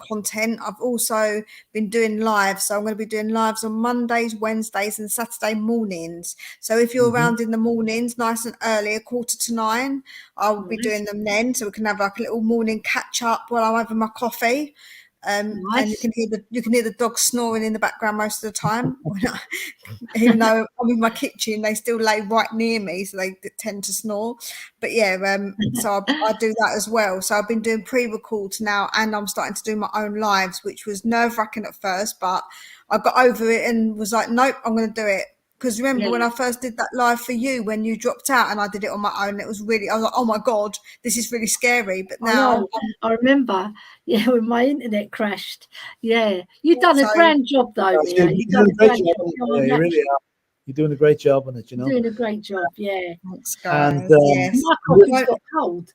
content. I've also been doing live, so I'm going to be doing lives on Mondays, Wednesdays, and Saturday mornings. So if you're around in the mornings, nice and early, 8:45, I'll be doing them then, so we can have like a little morning catch up while I'm having my coffee. And you can hear the dogs snoring in the background most of the time. Even though I'm in my kitchen, they still lay right near me, so they tend to snore. But so I do that as well. So I've been doing pre-records now, and I'm starting to do my own lives, which was nerve-wracking at first, but I got over it and was like, nope, I'm going to do it. Because remember when I first did that live for you, when you dropped out and I did it on my own, I was like, oh my God, this is really scary. But now I remember, when my internet crashed. Yeah, you've done a grand job though, Mia. You've done a great job. You really are. You're doing a great job on it, Doing a great job, yeah. Thanks, guys. My coffee's got cold.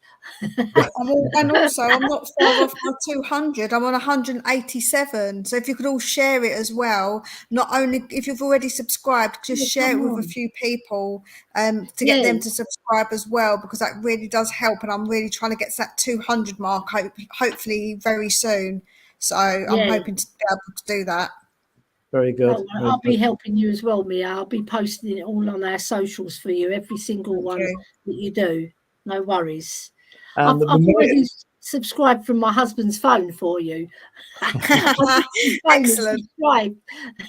And also, I'm not far off my 200. I'm on 187. So if you could all share it as well, not only if you've already subscribed, just share it with a few people to get them to subscribe as well, because that really does help. And I'm really trying to get to that 200 mark, hopefully very soon. So I'm hoping to be able to do that. Very good. I'll be helping you as well, Mia. I'll be posting it all on our socials for you, every single one that you do. No worries. I've already subscribed from my husband's phone for you. Excellent.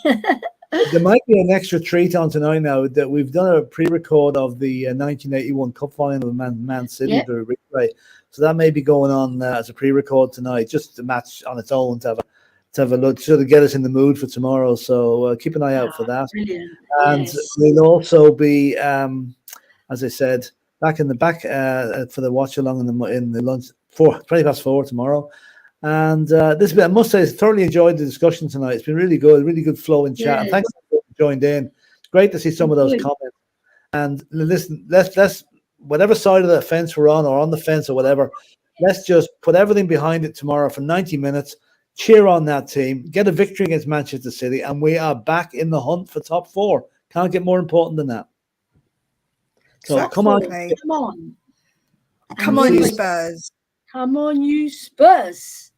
There might be an extra treat on tonight now that we've done a pre-record of the 1981 Cup final with Man City, the replay. So that may be going on as a pre-record tonight, just the match on its own to have a look, sort of get us in the mood for tomorrow. So keep an eye out for that. Brilliant. And we'll also be, as I said, back in the back for the watch along in the lunch 4:20 tomorrow. And this bit, I must say, I thoroughly enjoyed the discussion tonight. It's been really good flow in chat. And thanks for joined in. It's great to see some of those comments. And listen, let's whatever side of the fence we're on, or on the fence or whatever, let's just put everything behind it tomorrow for 90 minutes. Cheer on that team, get a victory against Manchester City, and we are back in the hunt for top 4. Can't get more important than that. So come on, Come on, you Spurs. Come on, you Spurs.